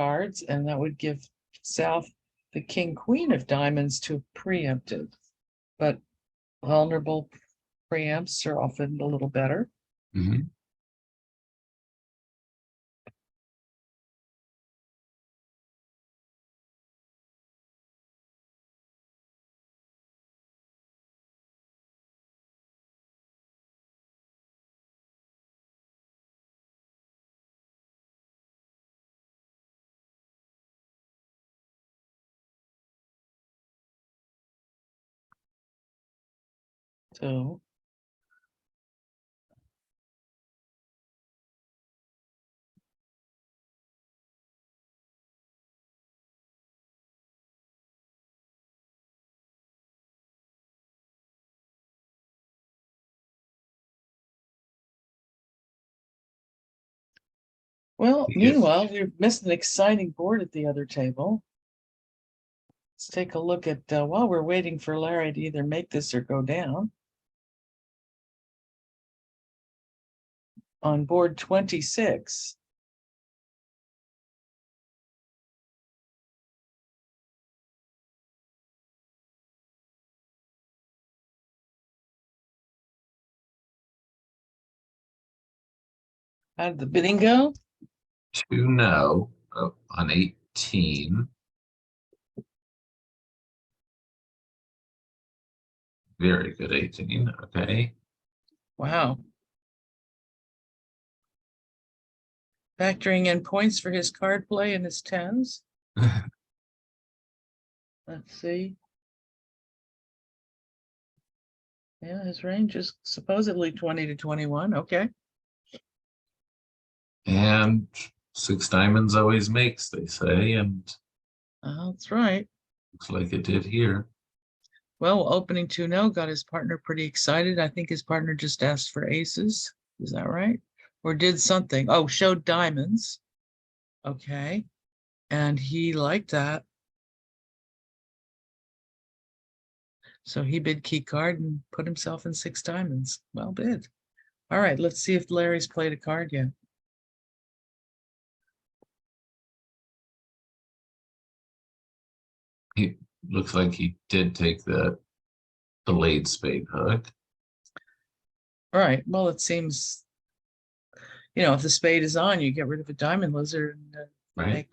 cards, and that would give South the king, queen of diamonds to preempted. But vulnerable preempts are often a little better. Mhm. So well, Yes. meanwhile, we missed an exciting board at the other table. Let's take a look at, while we're waiting for Larry to either make this or go down. On board 26. How did the bidding go? 2-0 on 18. Very good 18. Okay. Wow. Factoring in points for his card play and his tens. Let's see. Yeah, his range is supposedly 20 to 21. Okay. And 6 diamonds always makes, they say, and That's right. looks like it did here. Well, opening 2-0 got his partner pretty excited. I think his partner just asked for aces. Is that right? Or did something. Oh, showed diamonds. Okay. And he liked that. So he bid key card and put himself in 6 diamonds. Well bid. All right, let's see if Larry's played a card yet. He looks like he did take the delayed spade hook. All right, well, it seems, if the spade is on, you get rid of a diamond lizard. And, Right.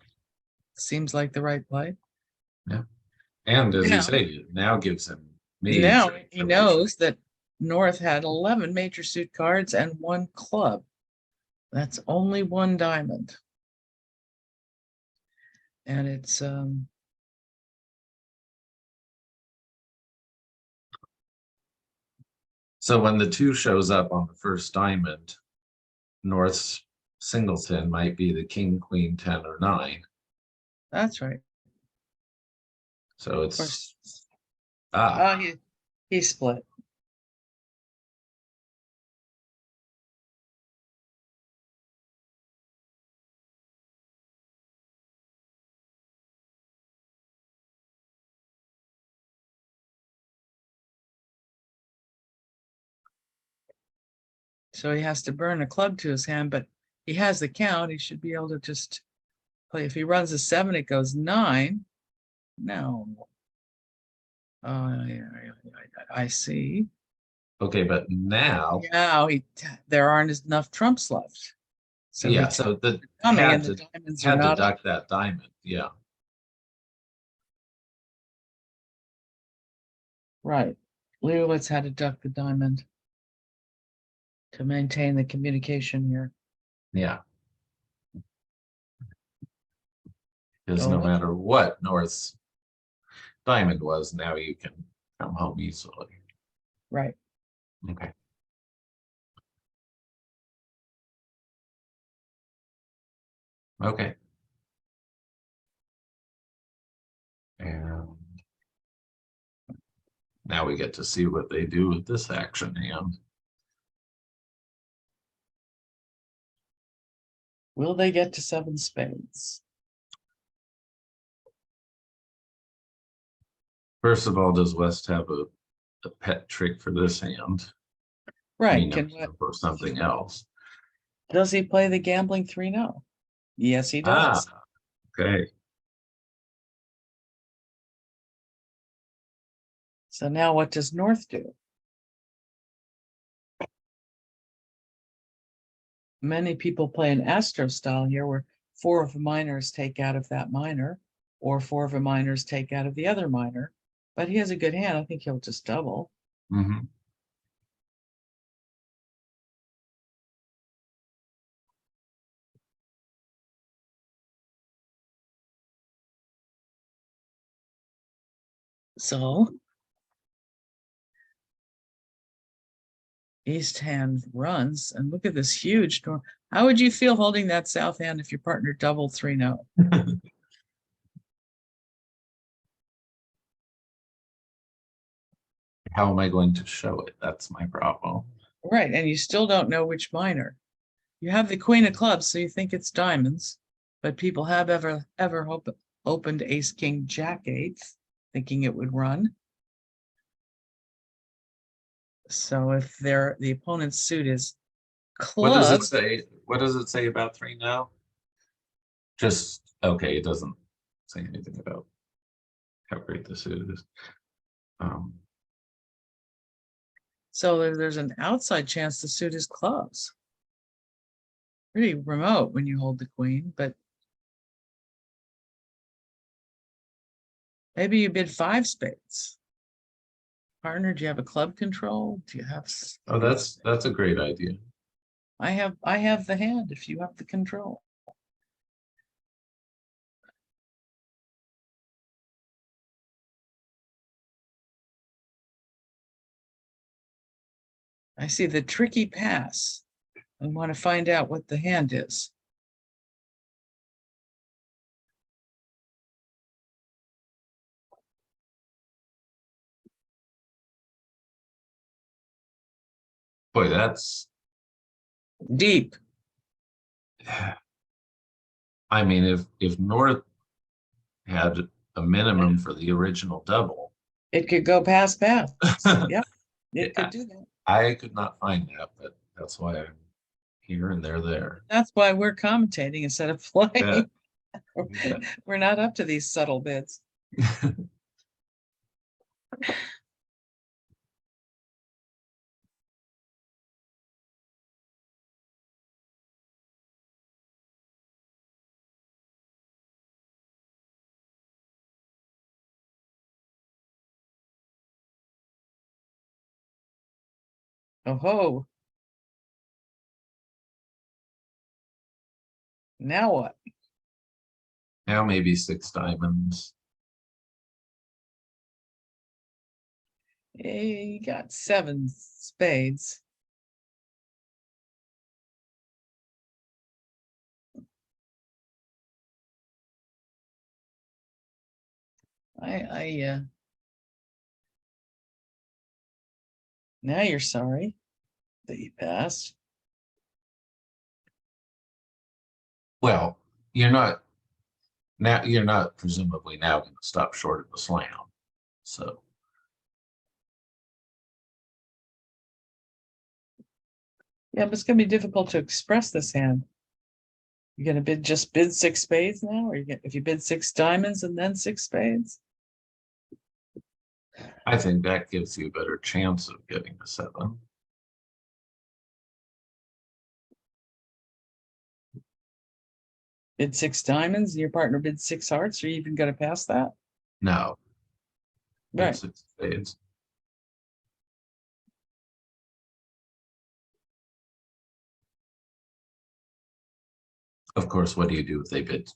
seems like the right play. Yeah. And as Yeah. you say, it now gives him Now major he information. knows that North had 11 major suit cards and 1 club. That's only 1 diamond. And it's So when the 2 shows up on the first diamond, North's singleton might be the king, queen, 10, or 9. that's right. So Of it's course. He split. So he has to burn a club to his hand, but he has the count. He should be able to just play. If he runs a 7, it goes 9. No. I see. okay, but now Now there aren't enough trumps left. So yeah, he so the coming had and to the diamonds are had to not up. duck that diamond. Yeah. Right. Leowitz had to duck the diamond to maintain the communication here. Yeah. Because Oh, no look. matter what North's diamond was, now you can come home easily. Right. Okay. Okay. And now we get to see what they do with this action hand. Will they get to 7 spades? First of all, does West have a pet trick for this hand? Right. Or something else. Does he play the gambling 3-0? Yes, he does. Okay. So now what does North do? Many people play an Astro style here where 4 of the minors take out of that minor, or 4 of the minors take out of the other minor. But he has a good hand. I think he'll just double. Mm-hmm. So East hand runs, and look at this huge door. How would you feel holding that South hand if your partner doubled 3-0? How am I going to show it? That's my problem. Right, and you still don't know which minor. You have the Queen of Clubs, so you think it's diamonds, but people have ever opened Ace King Jack 8, thinking it would run. So if the opponent's suit is What does it clubs, say? What does it say about 3 now? Just okay, it doesn't say anything about how great this is. so there's an outside chance the suit is clubs. Pretty remote when you hold the queen, but maybe you bid 5 spades. Partner, do you have a club control? Do you have? Oh, that's a great idea. I have the hand if you have the control. I see the tricky pass. I want to find out what the hand is. Boy, that's Deep. I mean, if North had a minimum for the original double, It could go pass. Yep, it could do that. I could not find that, but that's why I'm here and they're there. That's why we're commentating instead of playing. Yeah. We're not up to these subtle bids. Oh ho. Now what? Now maybe 6 diamonds. You got 7 spades. Now you're sorry that you passed. Well, you're not presumably now going to stop short of the slam. So Yeah, but it's gonna be difficult to express this hand. You're gonna bid 6 spades now, or if you bid 6 diamonds and then 6 spades? I think that gives you a better chance of getting a 7. Bid 6 diamonds, and your partner bid 6 hearts, are you even gonna pass that? No. Right. 6 spades. Of course, what do you do if they bid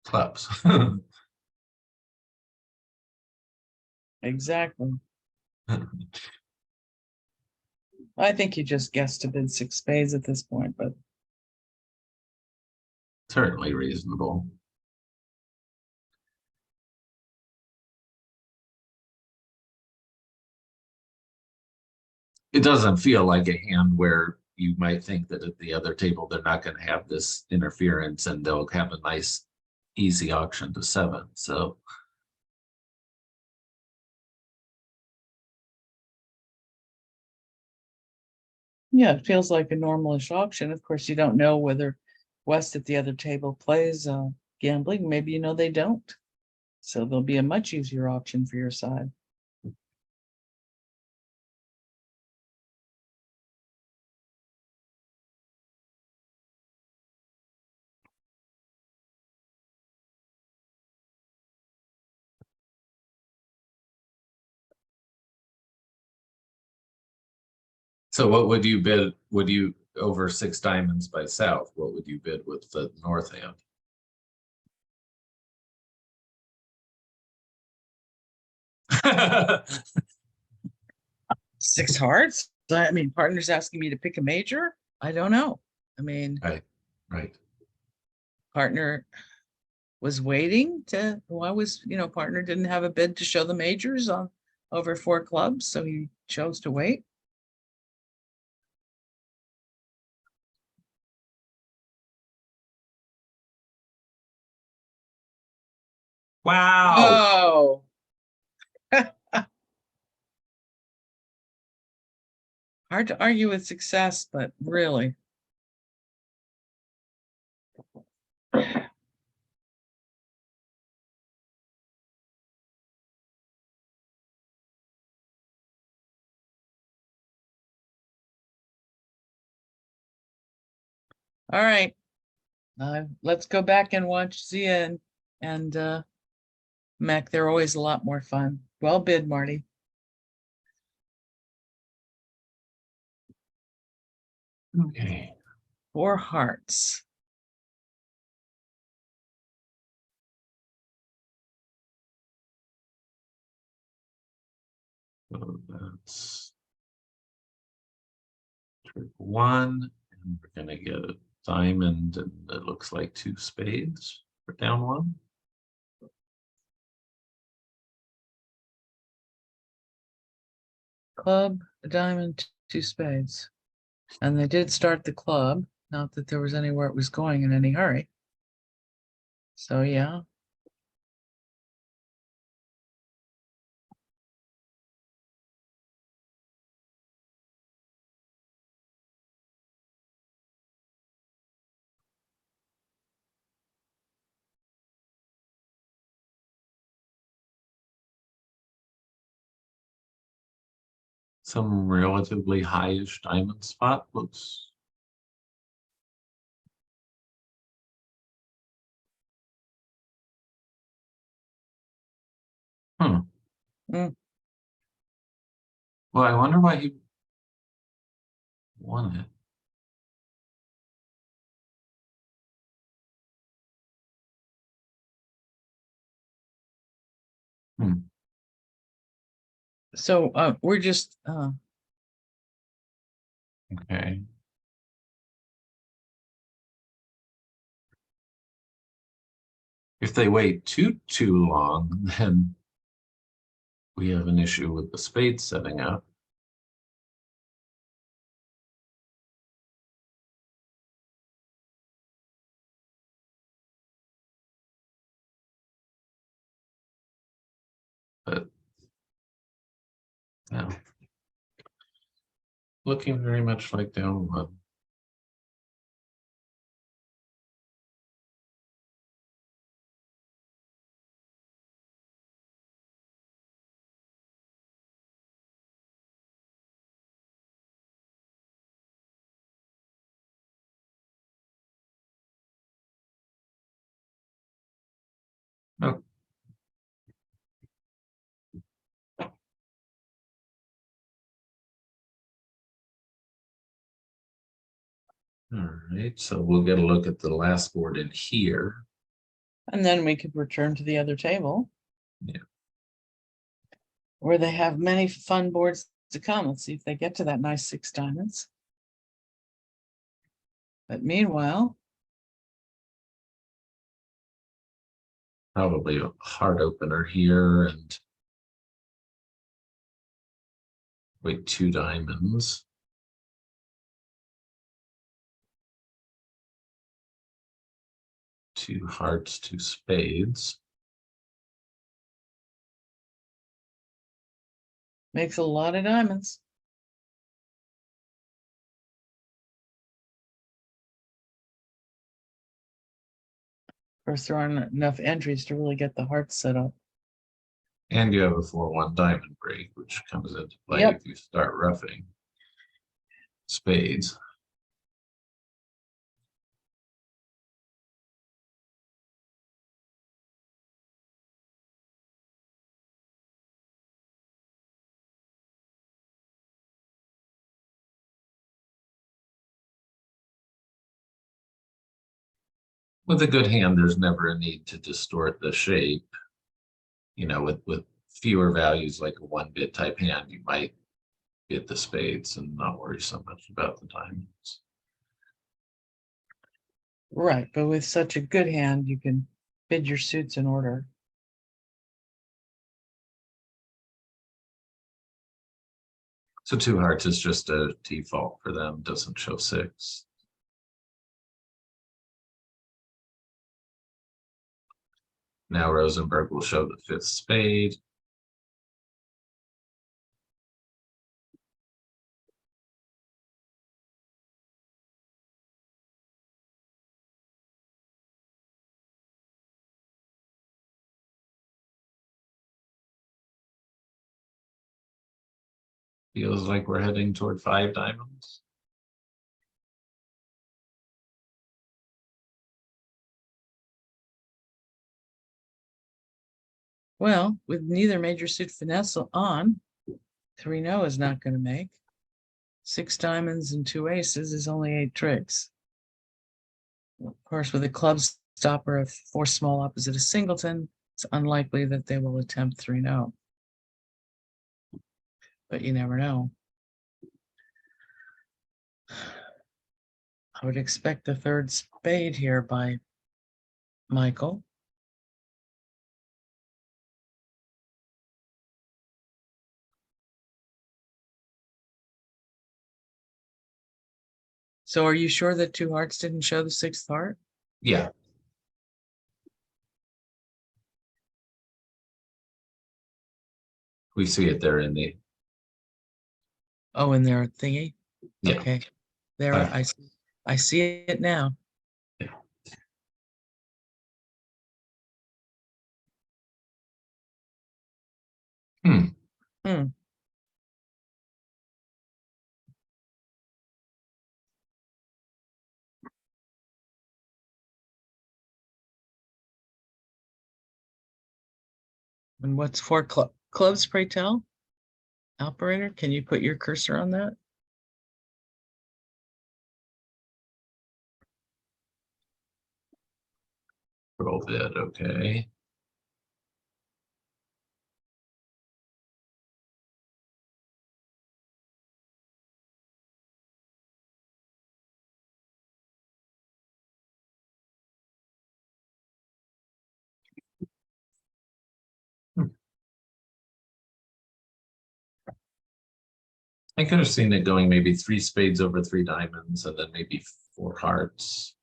clubs? Exactly. I think you just guessed to bid 6 spades at this point, but Certainly reasonable. It doesn't feel like a hand where you might think that at the other table they're not going to have this interference and they'll have a nice easy auction to 7. So yeah, it feels like a normalish auction. Of course, you don't know whether West at the other table plays gambling, maybe you know they don't. So there'll be a much easier option for your side. So what would you bid? Would you over 6 diamonds by south? What would you bid with the north hand? Six hearts? I mean, partner's asking me to pick a major? I don't know. I mean, Right. partner was waiting to, why was, partner didn't have a bid to show the majors on over 4 clubs, so he chose to wait. Wow. Oh, hard to argue with success, but really. All right. Let's go back and watch Zia and Mac. They're always a lot more fun. Well bid, Marty. Okay. 4 hearts. So that's trick 1, and we're gonna get a diamond, and it looks like 2 spades for down 1. Club, a diamond, 2 spades. And they did start the club, not that there was anywhere it was going in any hurry. So yeah. Some relatively highish diamond spot looks. Mm. Well, I wonder why he won it. So we're just Okay. If they wait too long, then we have an issue with the spade setting up. But no. Looking very much like down 1. Oh. All right, so we'll get a look at the last board in here. and then we could return to the other table. Yeah. Where they have many fun boards to come. Let's see if they get to that nice 6 diamonds. But meanwhile, Probably a heart opener here and wait 2 diamonds. Two hearts, 2 spades. makes a lot of diamonds. course, there aren't enough entries to really get the hearts set up. And you have a 4-1 diamond break, which comes into play Yep. if you start roughing spades. With a good hand, there's never a need to distort the shape. You know, with fewer values like a 1-bit type hand, you might get the spades and not worry so much about the diamonds. Right, but with such a good hand, you can bid your suits in order. So 2 hearts is just a default for them, doesn't show 6. Now Rosenberg will show the 5th spade. Feels like we're heading toward 5 diamonds. Well, with neither major suit finesse on, 3-0 is not going to make. 6 diamonds and 2 aces is only 8 tricks. Of course, with a club stopper of 4 small opposite a singleton, it's unlikely that they will attempt 3-0. But you never know. I would expect the 3rd spade here by Michael. So are you sure that 2 hearts didn't show the 6th heart? Yeah. We see it there in the, Oh, in their thingy? yeah. Okay. There, I see it now. Hmm. Hmm. And what's 4 clubs, pray tell? Operator, can you put your cursor on that? Roll bit, okay. I could have seen it going maybe 3 spades over 3 diamonds and then maybe 4 hearts.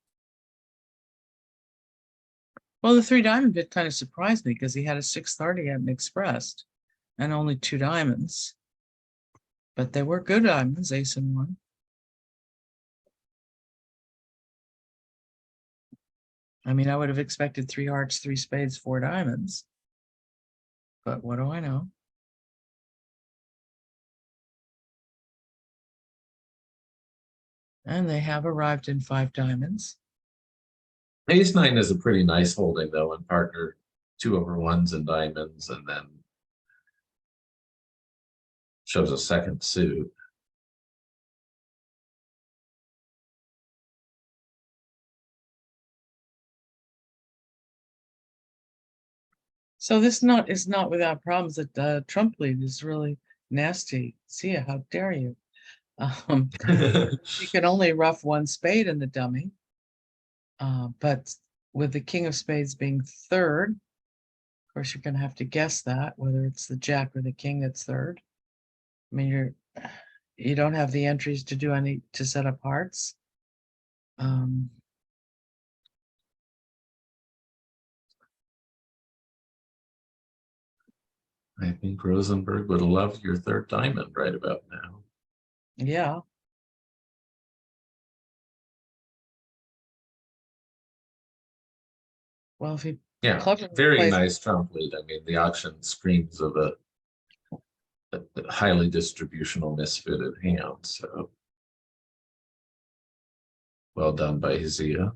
Well, the 3 diamond bit kind of surprised me because he had a 6th heart he hadn't expressed and only 2 diamonds. But they were good diamonds, ace and 1. I mean, I would have expected 3 hearts, 3 spades, 4 diamonds. But what do I know? And they have arrived in 5 diamonds. Ace 9 is a pretty nice holding though, and partner 2 over 1s and diamonds, and then shows a 2nd suit. So this is not without problems. That trump lead is really nasty. See, how dare you? You can only rough 1 spade in the dummy. But with the king of spades being 3rd, of course, you're going to have to guess that, whether it's the jack or the king that's 3rd. I mean, you don't have the entries to do to set up hearts. I think Rosenberg would love your 3rd diamond right about now. Yeah. Well, if he Yeah, cleverly very plays, nice trump lead. I mean, the auction screams of a highly distributional misfitted hand, so. Well done by Zia.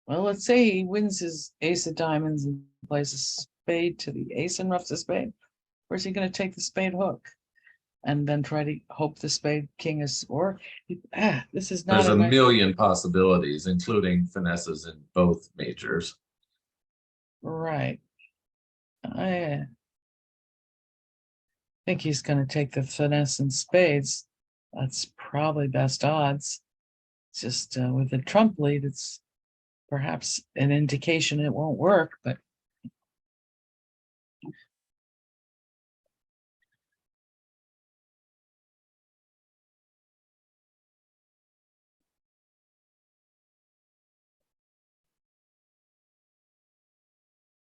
well, let's say he wins his ace of diamonds and plays a spade to the ace and roughs a spade. Where's he going to take the spade hook? And then try to hope the spade king is, or this is not There's a nice. million possibilities, including finesses in both majors. Right. I think he's going to take the finesse and spades. That's probably best odds. Just with the trump lead, it's perhaps an indication it won't work, but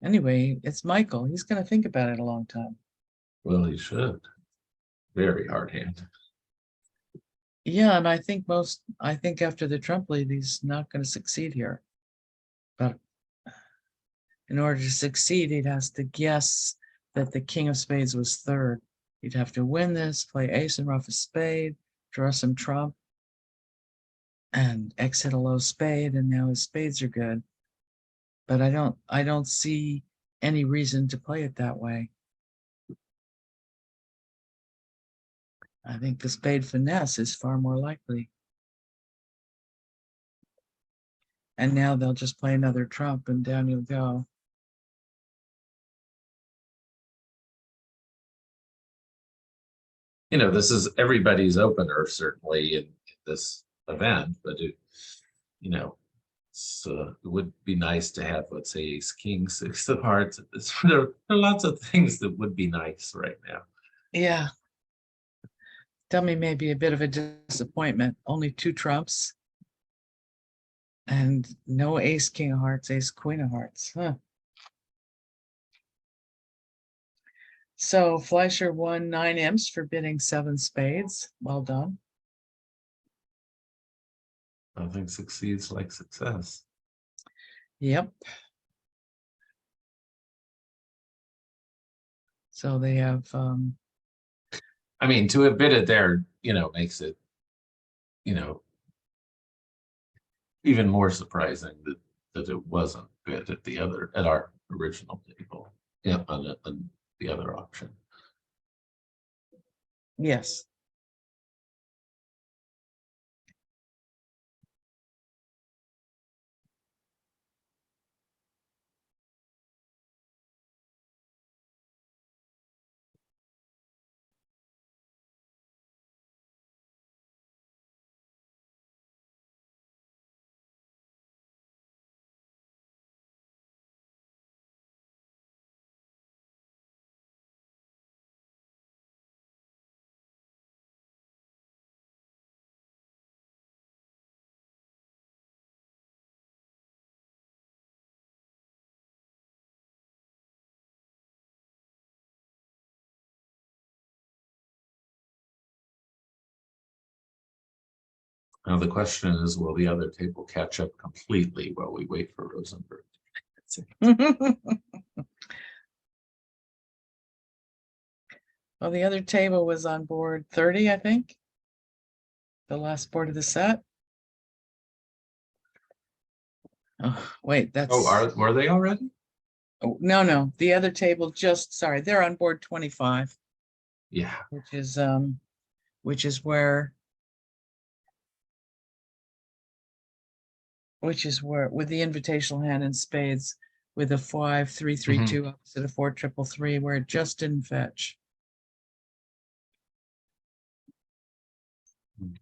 anyway, it's Michael. He's going to think about it a long time. Well, he should. Very hard hand. Yeah, and I think after the trump lead, he's not going to succeed here. But in order to succeed, he'd has to guess that the king of spades was third. He'd have to win this, play ace and rough a spade, draw some trump, and exit a low spade, and now his spades are good. But I don't see any reason to play it that way. I think the spade finesse is far more likely. And now they'll just play another trump and down you'll go. You know, this is everybody's opener, certainly in this event, but it, you know, it would be nice to have, let's say, ace king, six of hearts. There are lots of things that would be nice right now. Yeah. Dummy may be a bit of a disappointment. Only 2 trumps. And no ace king of hearts, ace queen of hearts. Huh. So Fleischer won 9 imps for bidding 7 spades. Well done. Nothing succeeds like success. Yep. So they have I mean, to have bid it there, you know, makes it, you know, even more surprising that it wasn't bid at our original table. Yeah, on the other auction. yes. Now the question is, will the other table catch up completely while we wait for Rosenberg? Well, the other table was on board 30, I think. The last board of the set. Oh, wait, that's Were they already? oh, no. The other table sorry, they're on board 25. Yeah. Which is where with the invitational hand in spades with a 5-3-3-2 opposite a 4-3-3 where it just didn't fetch.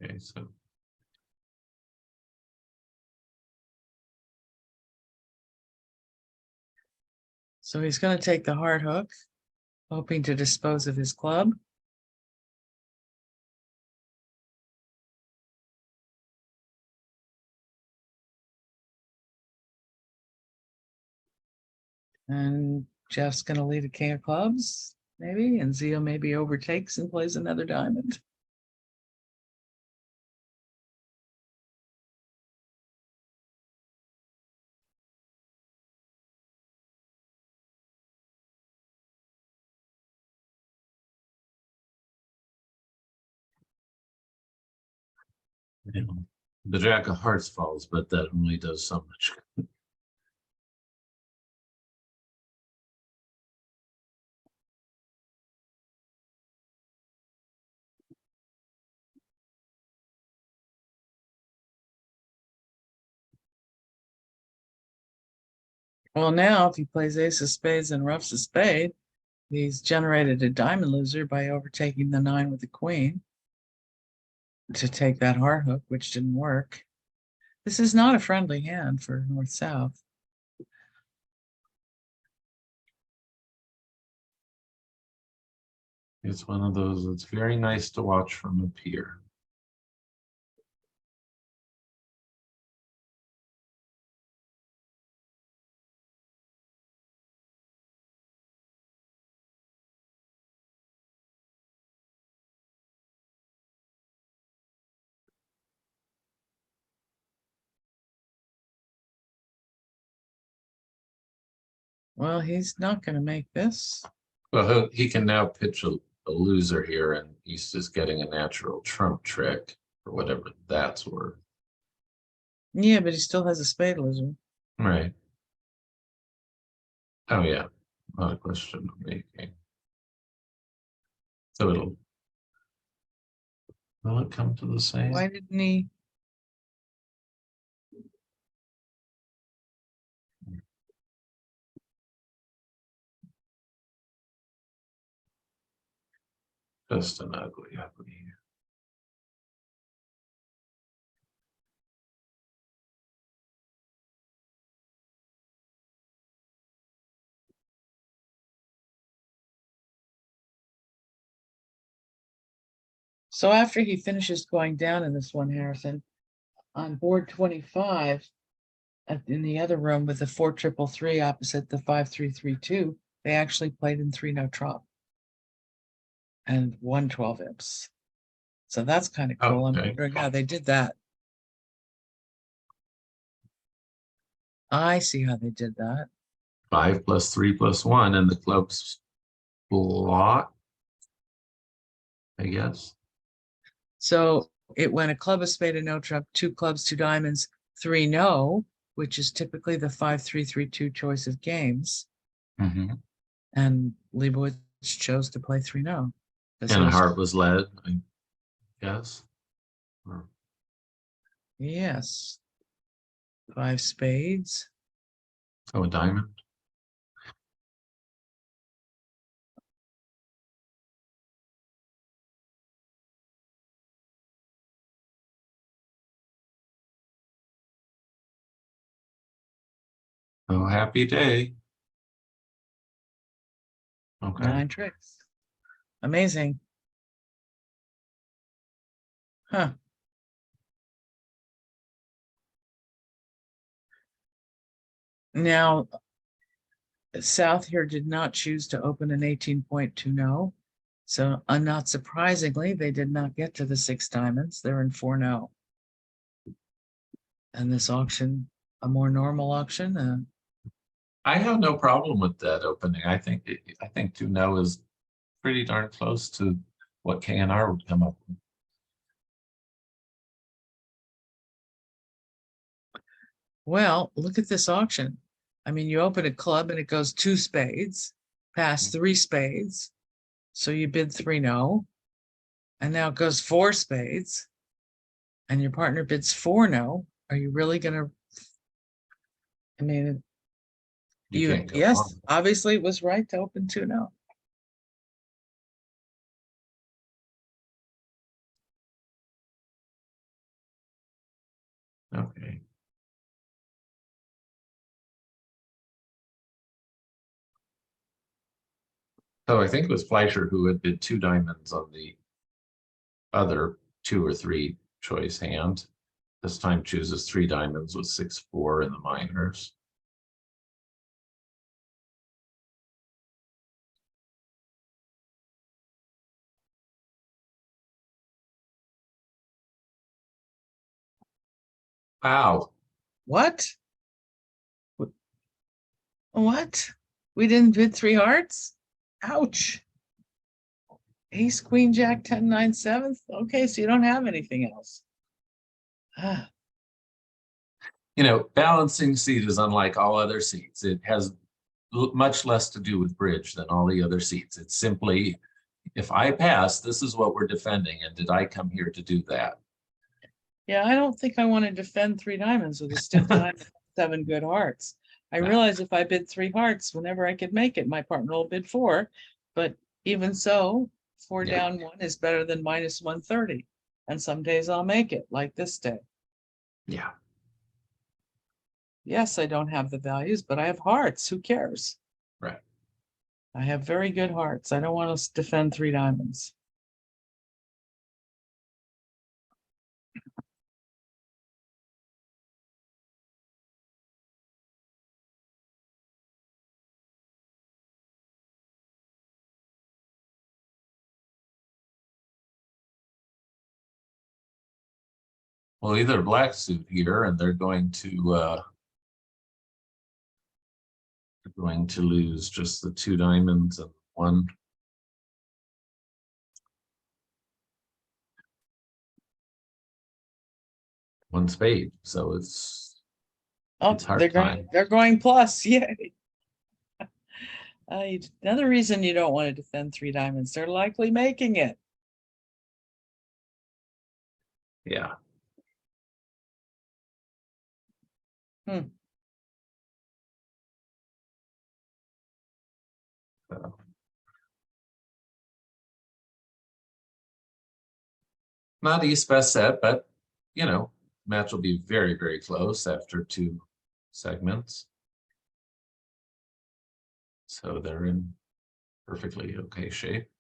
Okay, so So he's going to take the hard hook, hoping to dispose of his club. And Jeff's going to lead a king of clubs. maybe, and Zio maybe overtakes and plays another diamond. You know, the Jack of Hearts falls, but that only does so much. Well, now if he plays ace of spades and roughs a spade, he's generated a diamond loser by overtaking the 9 with the queen to take that heart hook, which didn't work. This is not a friendly hand for North-South. It's one of those that's very nice to watch from up here. Well, he's not going to make this. Well, he can now pitch a loser here, and he's just getting a natural trump trick or whatever that's worth. Yeah, but he still has a spade loser. Right. Oh yeah, not a question of making. So will it come to the same? Why didn't he? Just an ugly. So after he finishes going down in this one, Harrison, on board 25, in the other room with the 4-3-3 opposite the 5-3-3-2, they actually played in 3-no trump and won 12 imps. So that's kind of cool. I'm Okay. wondering how they did that. I see how they did that. 5 + 3 + 1, and the club's block, I guess. So it went a club, a spade, a no trump, 2 clubs, 2 diamonds, 3 no, which is typically the 5-3-3-2 choice of games. Mm-hmm. And Leibowitz chose to play 3 no. And a heart was led, I guess. Or, Yes. 5 spades. oh, a diamond. Oh, happy day. Okay. 9 tricks. Amazing. Huh. Now, South here did not choose to open an 18.2 no. So not surprisingly, they did not get to the 6 diamonds. They're in 4 no. And this auction, a more normal auction. I have no problem with that opening. I think 2 no is pretty darn close to what K&R would come up with. Well, look at this auction. I mean, you open a club and it goes 2 spades, past 3 spades. So you bid 3 no. And now it goes 4 spades. And your partner bids 4 no. Are you really going to? I mean, You can't go yes, wrong. obviously it was right to open 2 no. Okay. So I think it was Fleischer who had bid 2 diamonds on the other 2 or 3 choice hand. This time chooses 3 diamonds with 6-4 in the minors. Wow. What? What? We didn't bid 3 hearts? Ouch. Ace, queen, jack, 10, 9, 7th. Okay, so you don't have anything else. Ah, You know, balancing seat is unlike all other seats. It has much less to do with bridge than all the other seats. It's simply, if I pass, this is what we're defending. And did I come here to do that? yeah, I don't think I want to defend 3 diamonds with a stiff diamond, and 7 good hearts. I No. realize if I bid 3 hearts, whenever I could make it, my partner will bid 4. But even so, 4 Yeah. down 1 is better than minus 130. And some days I'll make it, like this day. Yeah. Yes, I don't have the values, but I have hearts. Who cares? Right. I have very good hearts. I don't want to defend 3 diamonds. Well, either black suit here, and they're going to lose just the 2 diamonds and one spade. So it's Oh, hard time. they're going plus. Yay. Another reason you don't want to defend 3 diamonds, they're likely making it. Yeah. Hmm. So. Not East best set, but you know, match will be very, very close after 2 segments. So they're in perfectly okay shape.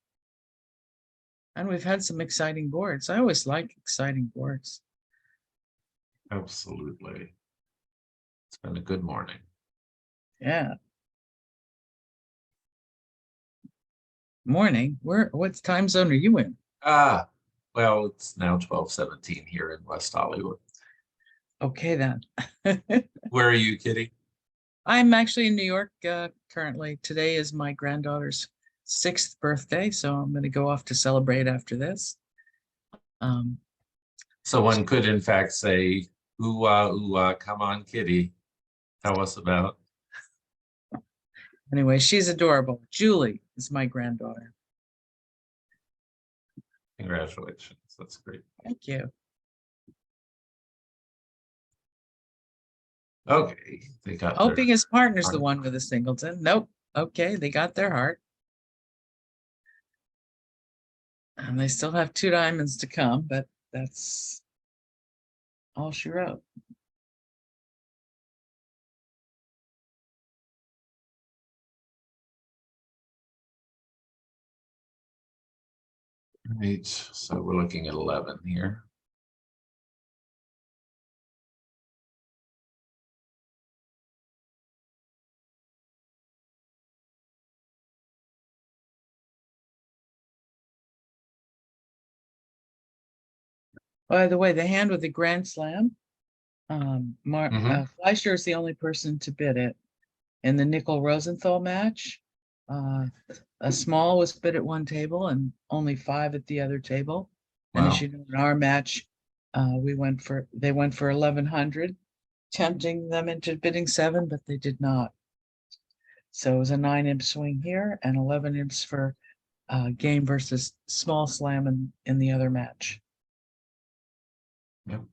And we've had some exciting boards. I always like exciting boards. Absolutely. It's been a good morning. Yeah. Morning. What time zone are you in? Well, it's now 12:17 here in West Hollywood. Okay, then. Where are you, Kitty? I'm actually in New York currently. Today is my granddaughter's 6th birthday, so I'm going to go off to celebrate after this. So one could in fact say, ooh, come on, Kitty. Tell us about. Anyway, she's adorable. Julie is my granddaughter. Congratulations. That's great. Thank you. Okay. They got Hoping their his partner's the heart. one with a singleton. Nope. Okay, they got their heart. And they still have 2 diamonds to come, but that's all she wrote. Right. So we're looking at 11 here. By the way, the hand with the grand slam, Mhm. Fleischer is the only person to bid it. In the Nickel Rosenthal match, a small was bid at one table and only 5 at the other table. And as Wow. you know, in our match, they went for 1,100, tempting them into bidding 7, but they did not. So it was a 9-imp swing here and 11 imps for game versus small slam in the other match. Yep.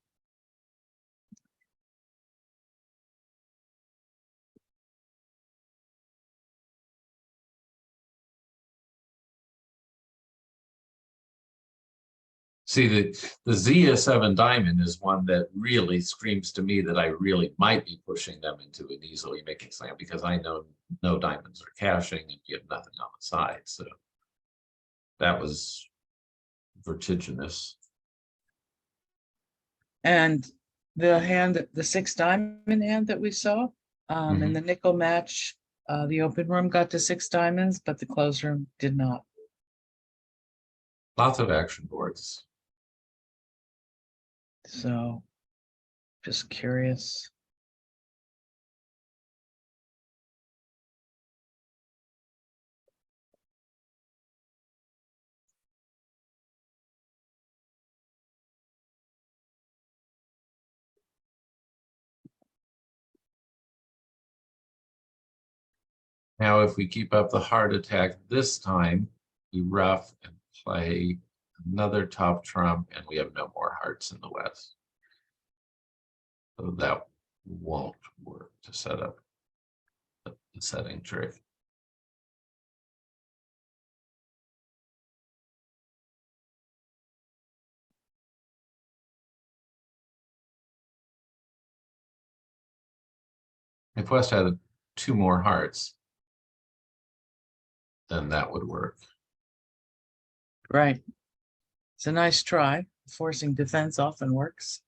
See, the ZS7 diamond is one that really screams to me that I really might be pushing them into an easily making slam because I know no diamonds are cashing and you have nothing on the side. So that was vertiginous. And the hand, the 6 diamond hand that we saw in the nickel match, the open room got to 6 diamonds, but the closed room did not. Lots of action boards. So Just curious. Now, if we keep up the heart attack this time, we rough and play another top trump, and we have no more hearts in the West. So that won't work to set up the setting trick. If West had 2 more hearts, then that would work. Right. It's a nice try. Forcing defense often works,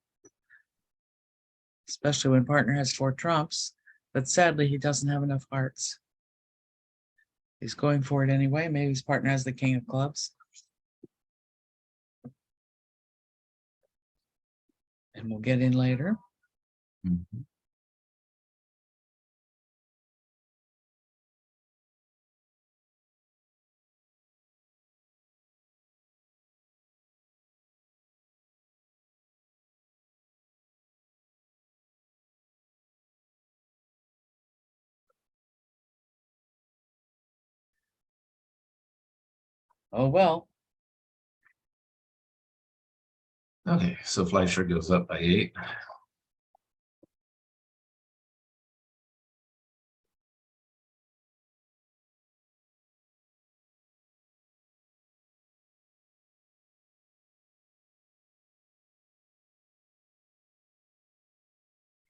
especially when partner has 4 trumps, but sadly he doesn't have enough hearts. He's going for it anyway. Maybe his partner has the king of clubs. And we'll get in later. Mhm. Oh, well. Okay, so Fleischer goes up by 8.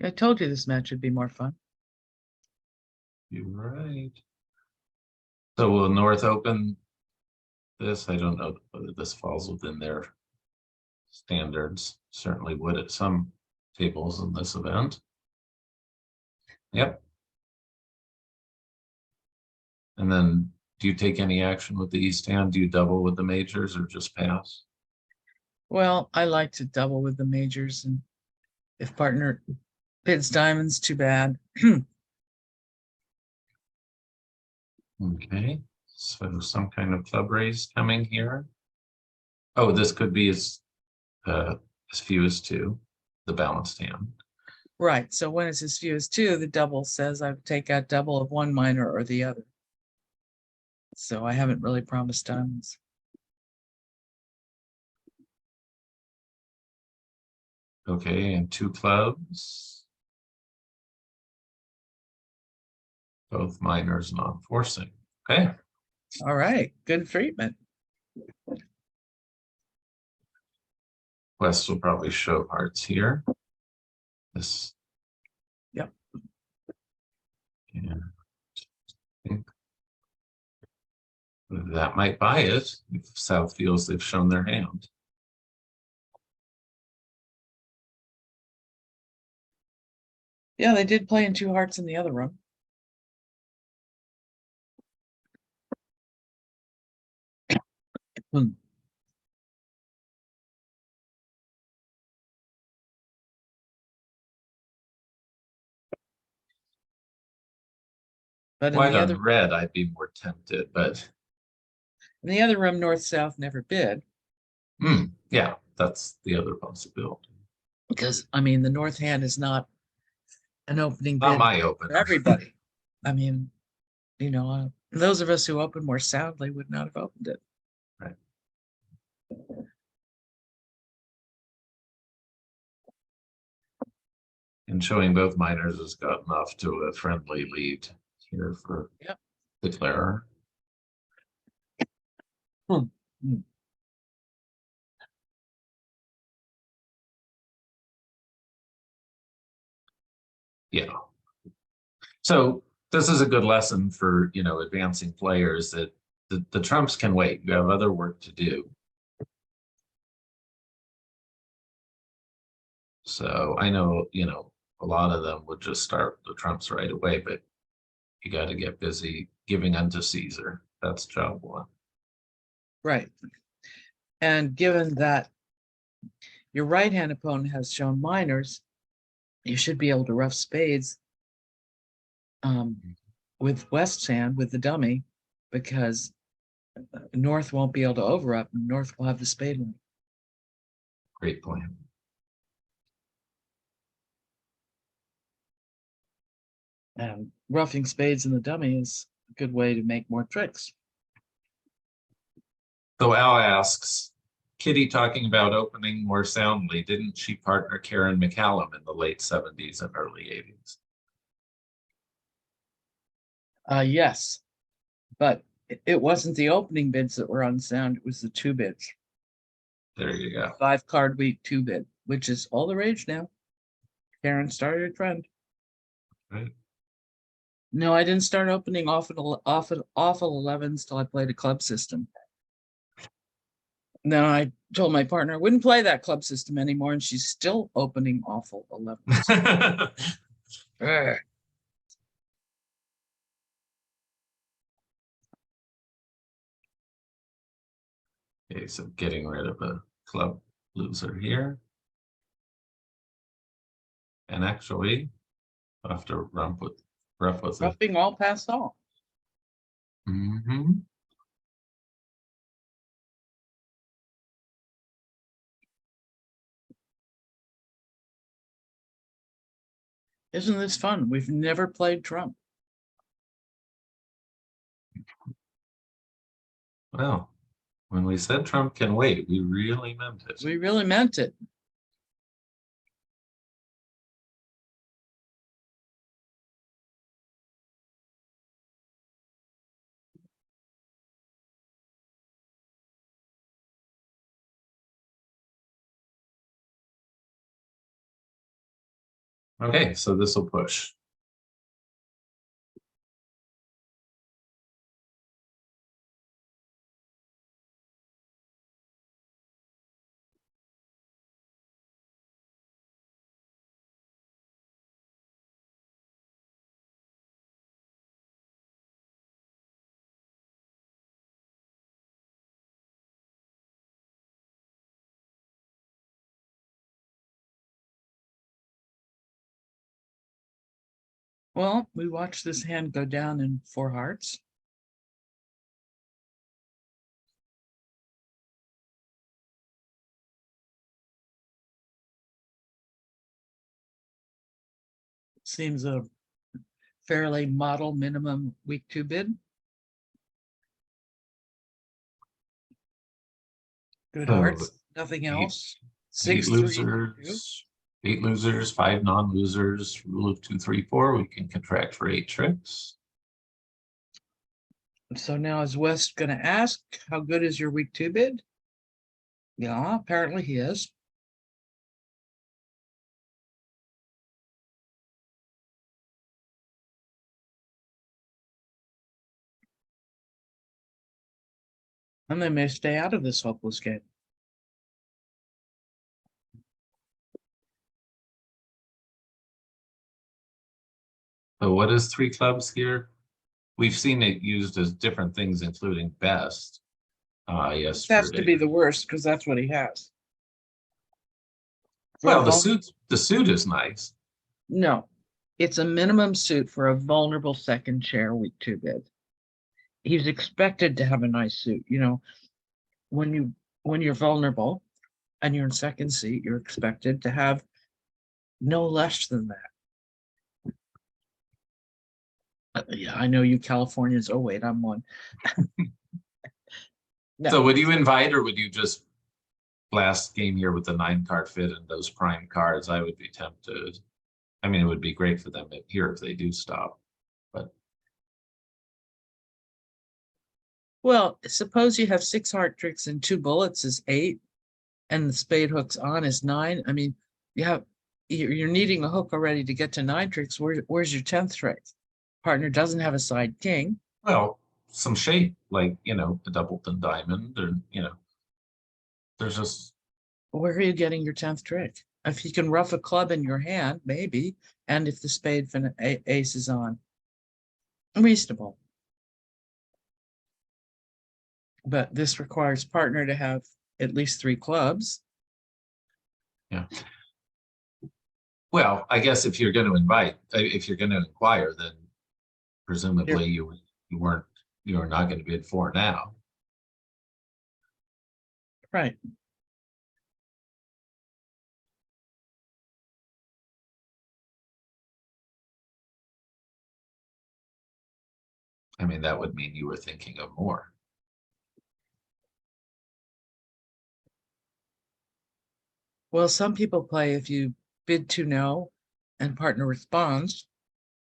I told you this match would be more fun. You're right. So will North open this? I don't know whether this falls within their standards. Certainly would at some tables in this event. Yep. And then do you take any action with the East hand? Do you double with the majors or just pass? Well, I like to double with the majors, and if partner bids diamonds, too bad. Okay, so some kind of club raise coming here. Oh, this could be as few as 2, the balanced hand. Right. So when it's as few as 2, the double says I take out double of one minor or the other. So I haven't really promised diamonds. Okay, and 2 clubs. Both minors non-forcing. Okay. All right. Good treatment. West will probably show hearts here. This. Yep. Yeah. I think that might buy it if South feels they've shown their hand. Yeah, they did play in 2 hearts in the other room. But in White the on other red, I'd be more tempted, but room, North-South never bid. yeah, that's the other possibility. Because, I mean, the North hand is not an opening Not bid my for opener. everybody. I mean, you know, those of us who open more soundly would not have opened it. Right. And showing both minors has gotten off to a friendly lead here for Yep. declarer. Yeah. So this is a good lesson for, advancing players that the trumps can wait. You have other work to do. So I know, a lot of them would just start the trumps right away, but you got to get busy giving unto Caesar. That's job 1. Right. And given that your right hand opponent has shown minors, you should be able to rough spades with West's hand, with the dummy, because North won't be able to over up, and North will have the spade line. Great plan. And roughing spades in the dummy is a good way to make more tricks. So Al asks, Kitty talking about opening more soundly, didn't she partner Karen McCallum in the late 70s and early 80s? Yes, but it wasn't the opening bids that were unsound, it was the two bids. There you go. 5-card week 2-bid, which is all the rage now. Karen started a trend. Right. No, I didn't start opening awful 11s till I played a club system. Then I told my partner I wouldn't play that club system anymore, and she's still opening awful 11s. Ugh. Okay, so getting rid of a club loser here. And actually, I'll have to rough with it. Roughing all past all. Mhm. Isn't this fun? We've never played Trump. Well, when we said Trump can wait, we really meant it. We really meant it. Okay, so this will push. Well, we watched this hand go down in 4 hearts. Seems a fairly model minimum week 2 bid. Good So, hearts, nothing else. 6, 3, 2. losers, 8 losers, 5 non-losers, rule of 2, 3, 4. We can contract for 8 tricks. So now is West going to ask, how good is your week 2 bid? Yeah, apparently he is. And they may stay out of this hopeless game. So what is 3 clubs here? We've seen it used as different things, including best. This has to be the worst because that's what he has. Well, the suit is nice. No, it's a minimum suit for a vulnerable second chair week 2 bid. He's expected to have a nice suit. You know, when you're vulnerable and you're in second seat, you're expected to have no less than that. Yeah, I know you Californians. Oh wait, I'm one. No. So would you invite, or would you just blast game here with the 9-card fit and those prime cards? I would be tempted. I mean, it would be great for them here if they do stop, but. Well, suppose you have 6 heart tricks and 2 bullets is 8, and the spade hooks on is 9. I mean, you're needing a hook already to get to 9 tricks. Where's your 10th trick? Partner doesn't have a side king. Well, some shape, like, you know, the doubleton diamond, or, you know, there's just. Where are you getting your 10th trick? If you can rough a club in your hand, maybe, and if the spade ace is on. Reasonable. But this requires partner to have at least 3 clubs. Yeah. Well, I guess if you're going to if you're going to inquire, then presumably you're not going to bid 4 now. Right. I mean, that would mean you were thinking of more. Well, some people play if you bid 2 no and partner responds,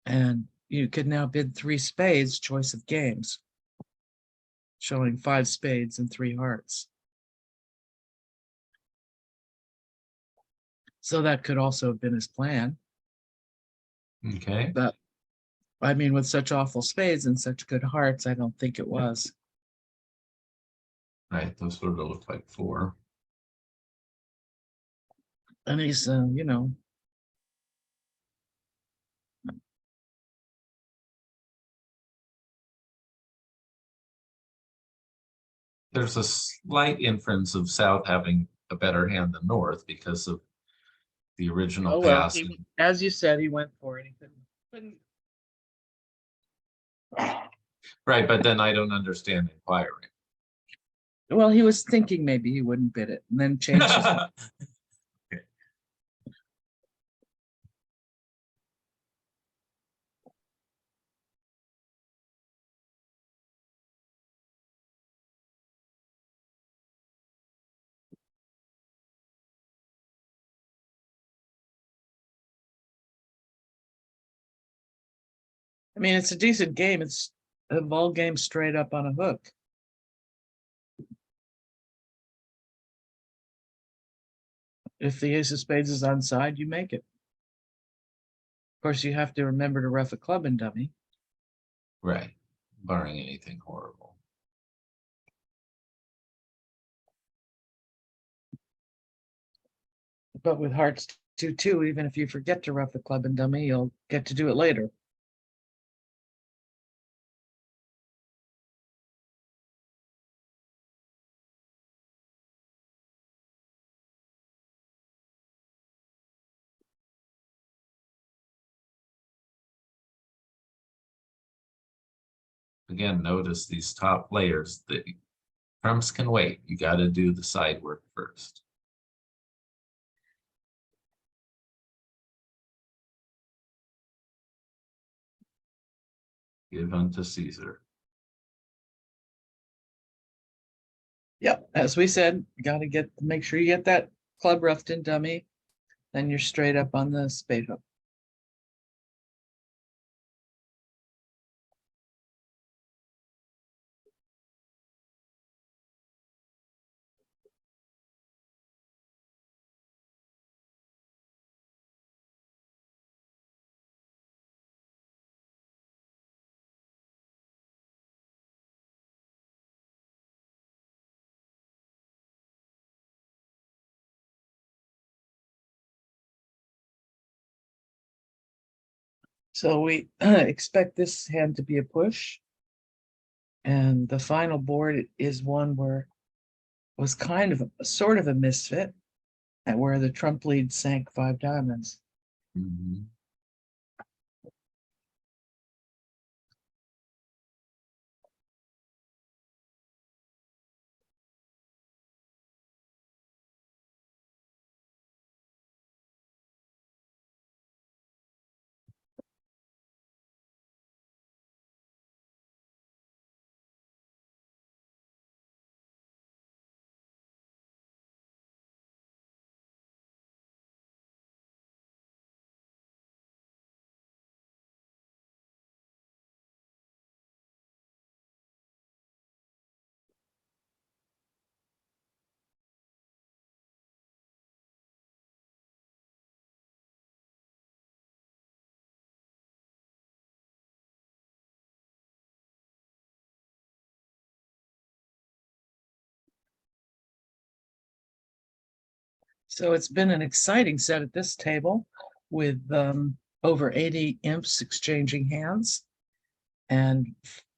and you could now bid 3 spades, choice of games, showing 5 spades and 3 hearts. So that could also have been his plan. Okay, But I mean, with such awful spades and such good hearts, I don't think it was. right, those sort of look like 4. And he's, you know, There's a slight inference of South having a better hand than North because of the original oh well, pass. as you said, he went for it. He couldn't. Right, but then I don't understand inquiring. Well, he was thinking maybe he wouldn't bid it, and then changed his mind. I mean, it's a decent game. It's a ball game straight up on a hook. If the ace of spades is onside, you make it. Of course, you have to remember to rough a club and dummy. Right, barring anything horrible. But with hearts 2-2, even if you forget to rough the club and dummy, you'll get to do it later. Again, notice these top players, the trumps can wait. You got to do the side work first. Give unto Caesar. Yep, as we said, you got to make sure you get that club roughed and dummy. Then you're straight up on the spade hook. So we expect this hand to be a push. And the final board is one where it was kind of sort of a misfit, and where the trump lead sank 5 diamonds. Mhm. So it's been an exciting set at this table with over 80 imps exchanging hands, and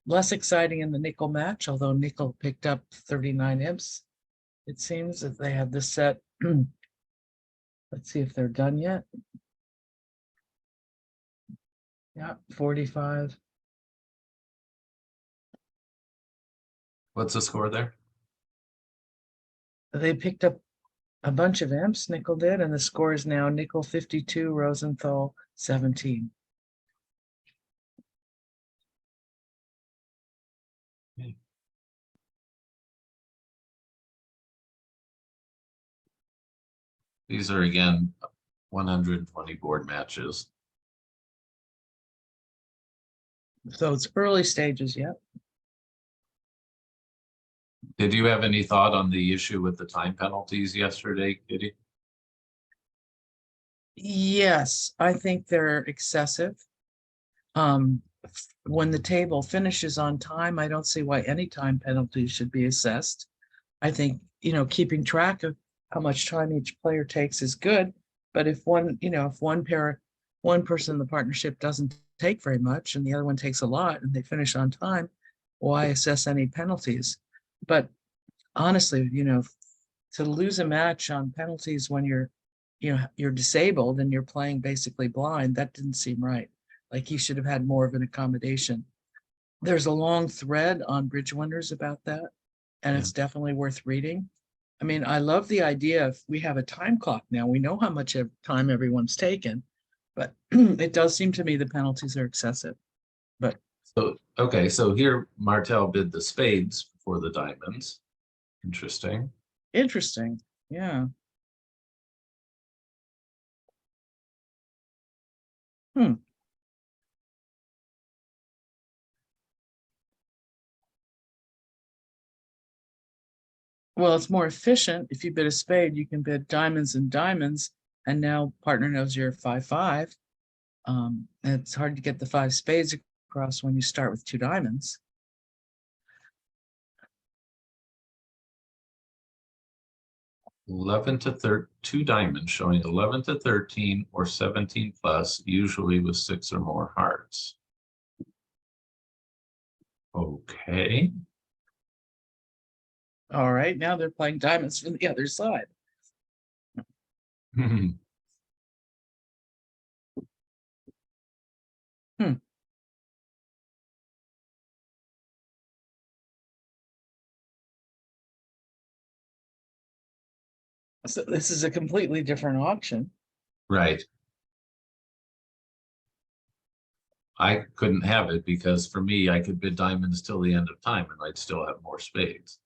less exciting in the nickel match, although nickel picked up 39 imps. It seems that they had this set. Let's see if they're done yet. Yeah, 45. What's the score there? They picked up a bunch of imps, nickel did, and the score is now nickel 52, Rosenthal 17. These are again 120 board matches. So it's early stages yet. Did you have any thought on the issue with the time penalties yesterday, Kitty? Yes, I think they're excessive. When the table finishes on time, I don't see why any time penalty should be assessed. I think, keeping track of how much time each player takes is good. But if one person in the partnership doesn't take very much and the other one takes a lot and they finish on time, why assess any penalties? But honestly, to lose a match on penalties when you're disabled and you're playing basically blind, that didn't seem right. Like he should have had more of an accommodation. There's a long thread on Bridge Wonders about that, and it's definitely worth reading. I mean, I love the idea of we have a time clock now. We know how much time everyone's taken, but it does seem to me the penalties are excessive. But So, okay, so here Martel bid the spades for the diamonds. Interesting. interesting. Yeah. Hmm. Well, it's more efficient. If you bid a spade, you can bid diamonds and diamonds, and now partner knows you're 5-5. And it's hard to get the 5 spades across when you start with 2 diamonds. Eleven to 13, 2 diamonds showing 11 to 13 or 17 plus, usually with 6 or more hearts. Okay. All right, now they're playing diamonds from the other side. So this is a completely different auction. Right. I couldn't have it because for me, I could bid diamonds till the end of time and I'd still have more spades.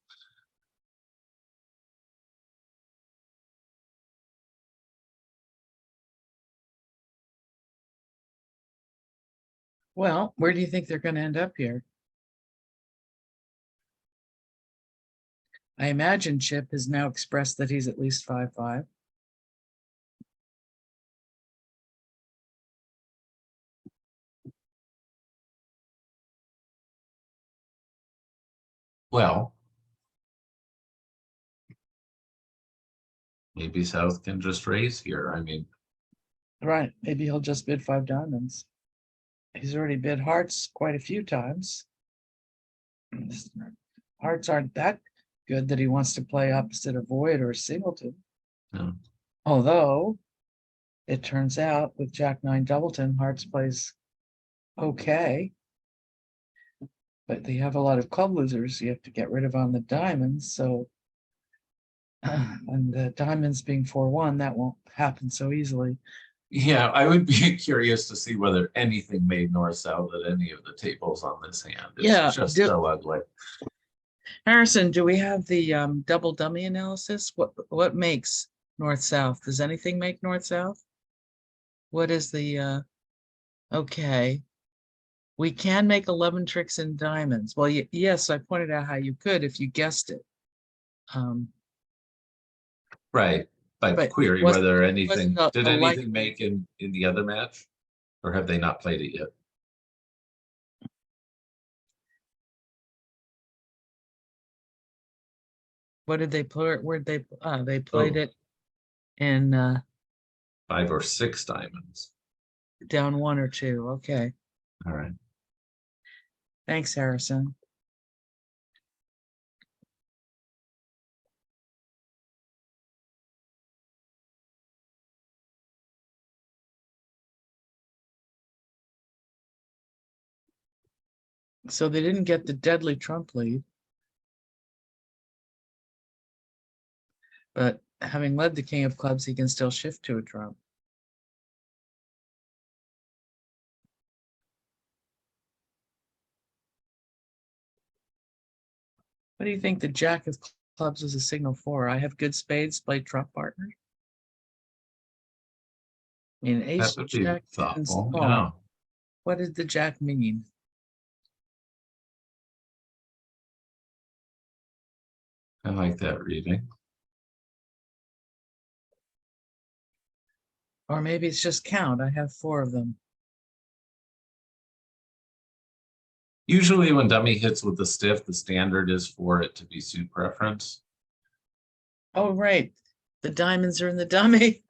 Well, where do you think they're going to end up here? I imagine Chip has now expressed that he's at least 5-5. Well, maybe South can just raise here. I mean, Right, maybe he'll just bid 5 diamonds. He's already bid hearts quite a few times. Hearts aren't that good that he wants to play opposite a void or a singleton. no. Although it turns out with Jack-9 Doubleton, hearts plays okay. But they have a lot of club losers you have to get rid of on the diamonds. So, and the diamonds being 4-1, that won't happen so easily. Yeah, I would be curious to see whether anything made north-south at any of the tables on this hand. It's just so ugly. Harrison, do we have the double dummy analysis? What makes north-south? Does anything make north-south? What is the okay. We can make 11 tricks in diamonds. Well, yes, I pointed out how you could if you guessed it. Right, but query whether anything, did anything make in the other match? Or have they not played it yet? What did they play? Where'd they played it in 5 or 6 diamonds. down 1 or 2. Okay. All right. Thanks, Harrison. So they didn't get the deadly trump lead. But having led the king of clubs, he can still shift to a trump. What do you think the jack of clubs was a signal for? I have good spades, play trump partner. In ace That would be jack 10 thoughtful, small. yeah. What did the jack mean? I like that reading. Or maybe it's just count. I have 4 of them. Usually when dummy hits with the stiff, the standard is for it to be suit preference. Oh, right. The diamonds are in the dummy.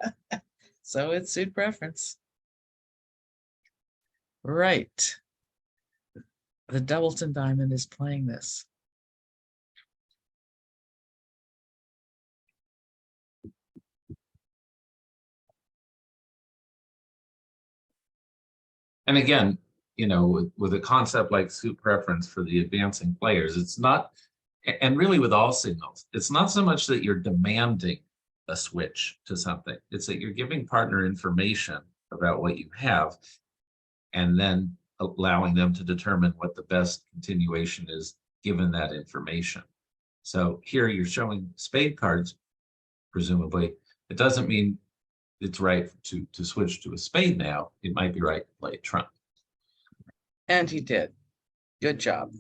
So it's suit preference. Right. The Doubleton diamond is playing this. And again, you know, with a concept like suit preference for the advancing players, it's not, and really with all signals, it's not so much that you're demanding a switch to something. It's that you're giving partner information about what you have and then allowing them to determine what the best continuation is given that information. So here you're showing spade cards, presumably. It doesn't mean it's right to switch to a spade now. It might be right to play trump. And he did. Good job.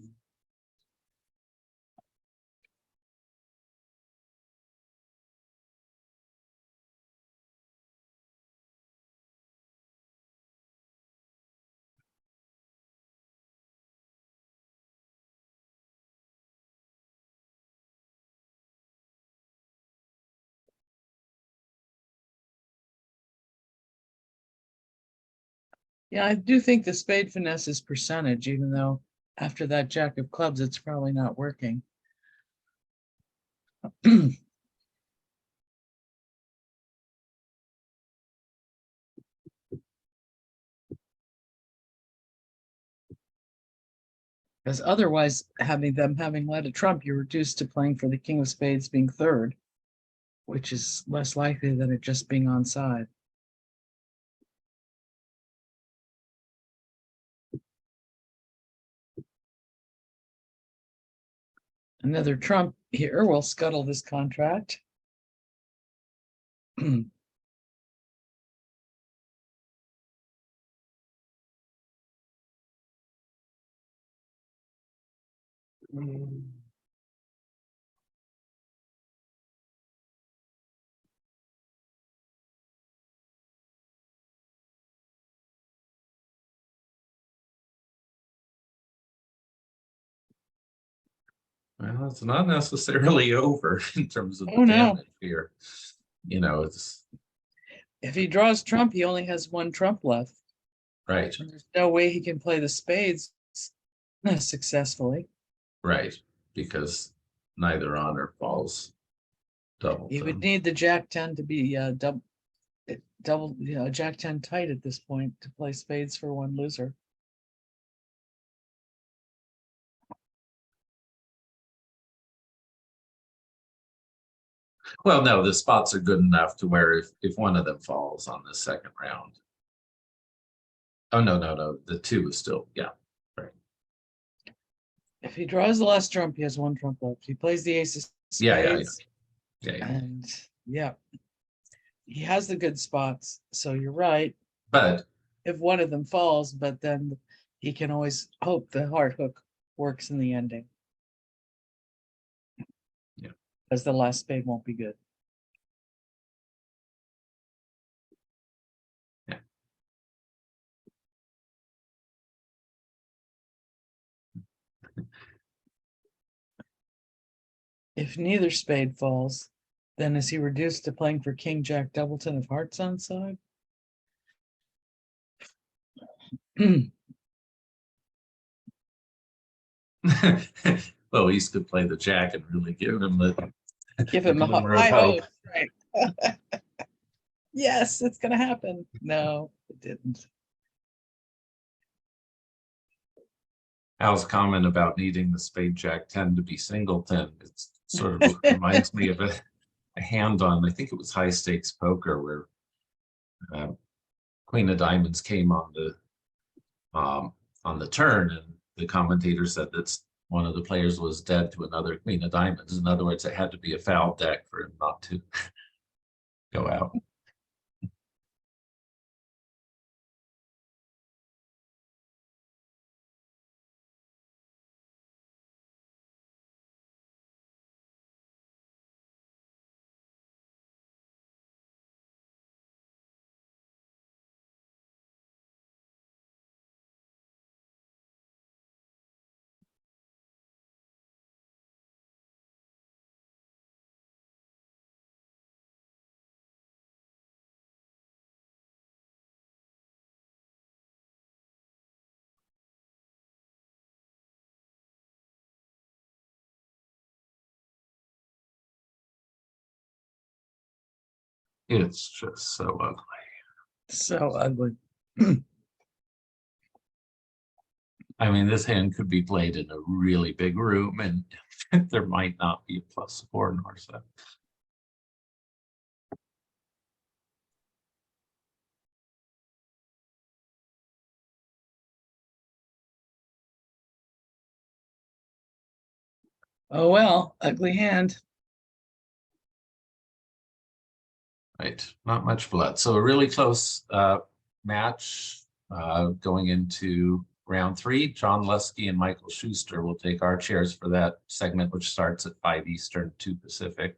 Yeah, I do think the spade finesse is percentage, even though after that jack of clubs, it's probably not working. Because otherwise, having led a trump, you're reduced to playing for the king of spades being third, which is less likely than it just being onside. Another trump here will scuttle this contract. Well, it's not necessarily over in terms of Oh, the no. damage here. You know, it's If he draws trump, he only has 1 trump left. right, And there's no way he can play the spades successfully. right, because neither honor falls double. He would need the jack 10 to be double, jack 10 tight at this point to play spades for 1 loser. Well, no, the spots are good enough to where if one of them falls on the second round. Oh, no, the 2 is still, yeah, right. If he draws the last trump, he has 1 trump left. He plays the ace of spades. Yeah. And yeah, he has the good spots. So you're right. But If one of them falls, but then he can always hope the heart hook works in the ending. Yeah. Because the last spade won't be good. Yeah. If neither spade falls, then is he reduced to playing for king jack doubleton of hearts on side? well, East could play the jack and really give him the Give him a glimmer of high hope. hope, right? Yes, it's gonna happen. No, it didn't. Al's comment about needing the spade jack 10 to be singleton, it's sort of reminds me of a hand on, I think it was high stakes poker, where Queen of Diamonds came on the turn, and the commentator said that one of the players was dead to another Queen of Diamonds. In other words, it had to be a foul deck for him not to go out. It's just so ugly. So ugly. I mean, this hand could be played in a really big room, and there might not be a +4 nor 7. Oh, well, ugly hand. Right, not much blood. So a really close match going into round 3. John Lusky and Michael Schuster will take our chairs for that segment, which starts at 5 Eastern, 2 Pacific.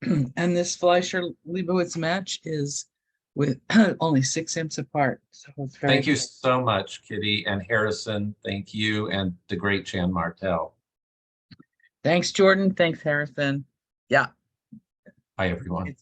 And this Fleischer-Leibowitz match is with only 6 imps apart. So it's very Thank you so much, Kitty and Harrison. Thank you, and the great Chan Martel. Thanks, Jordan. Thanks, Harrison. Yeah. Bye, everyone.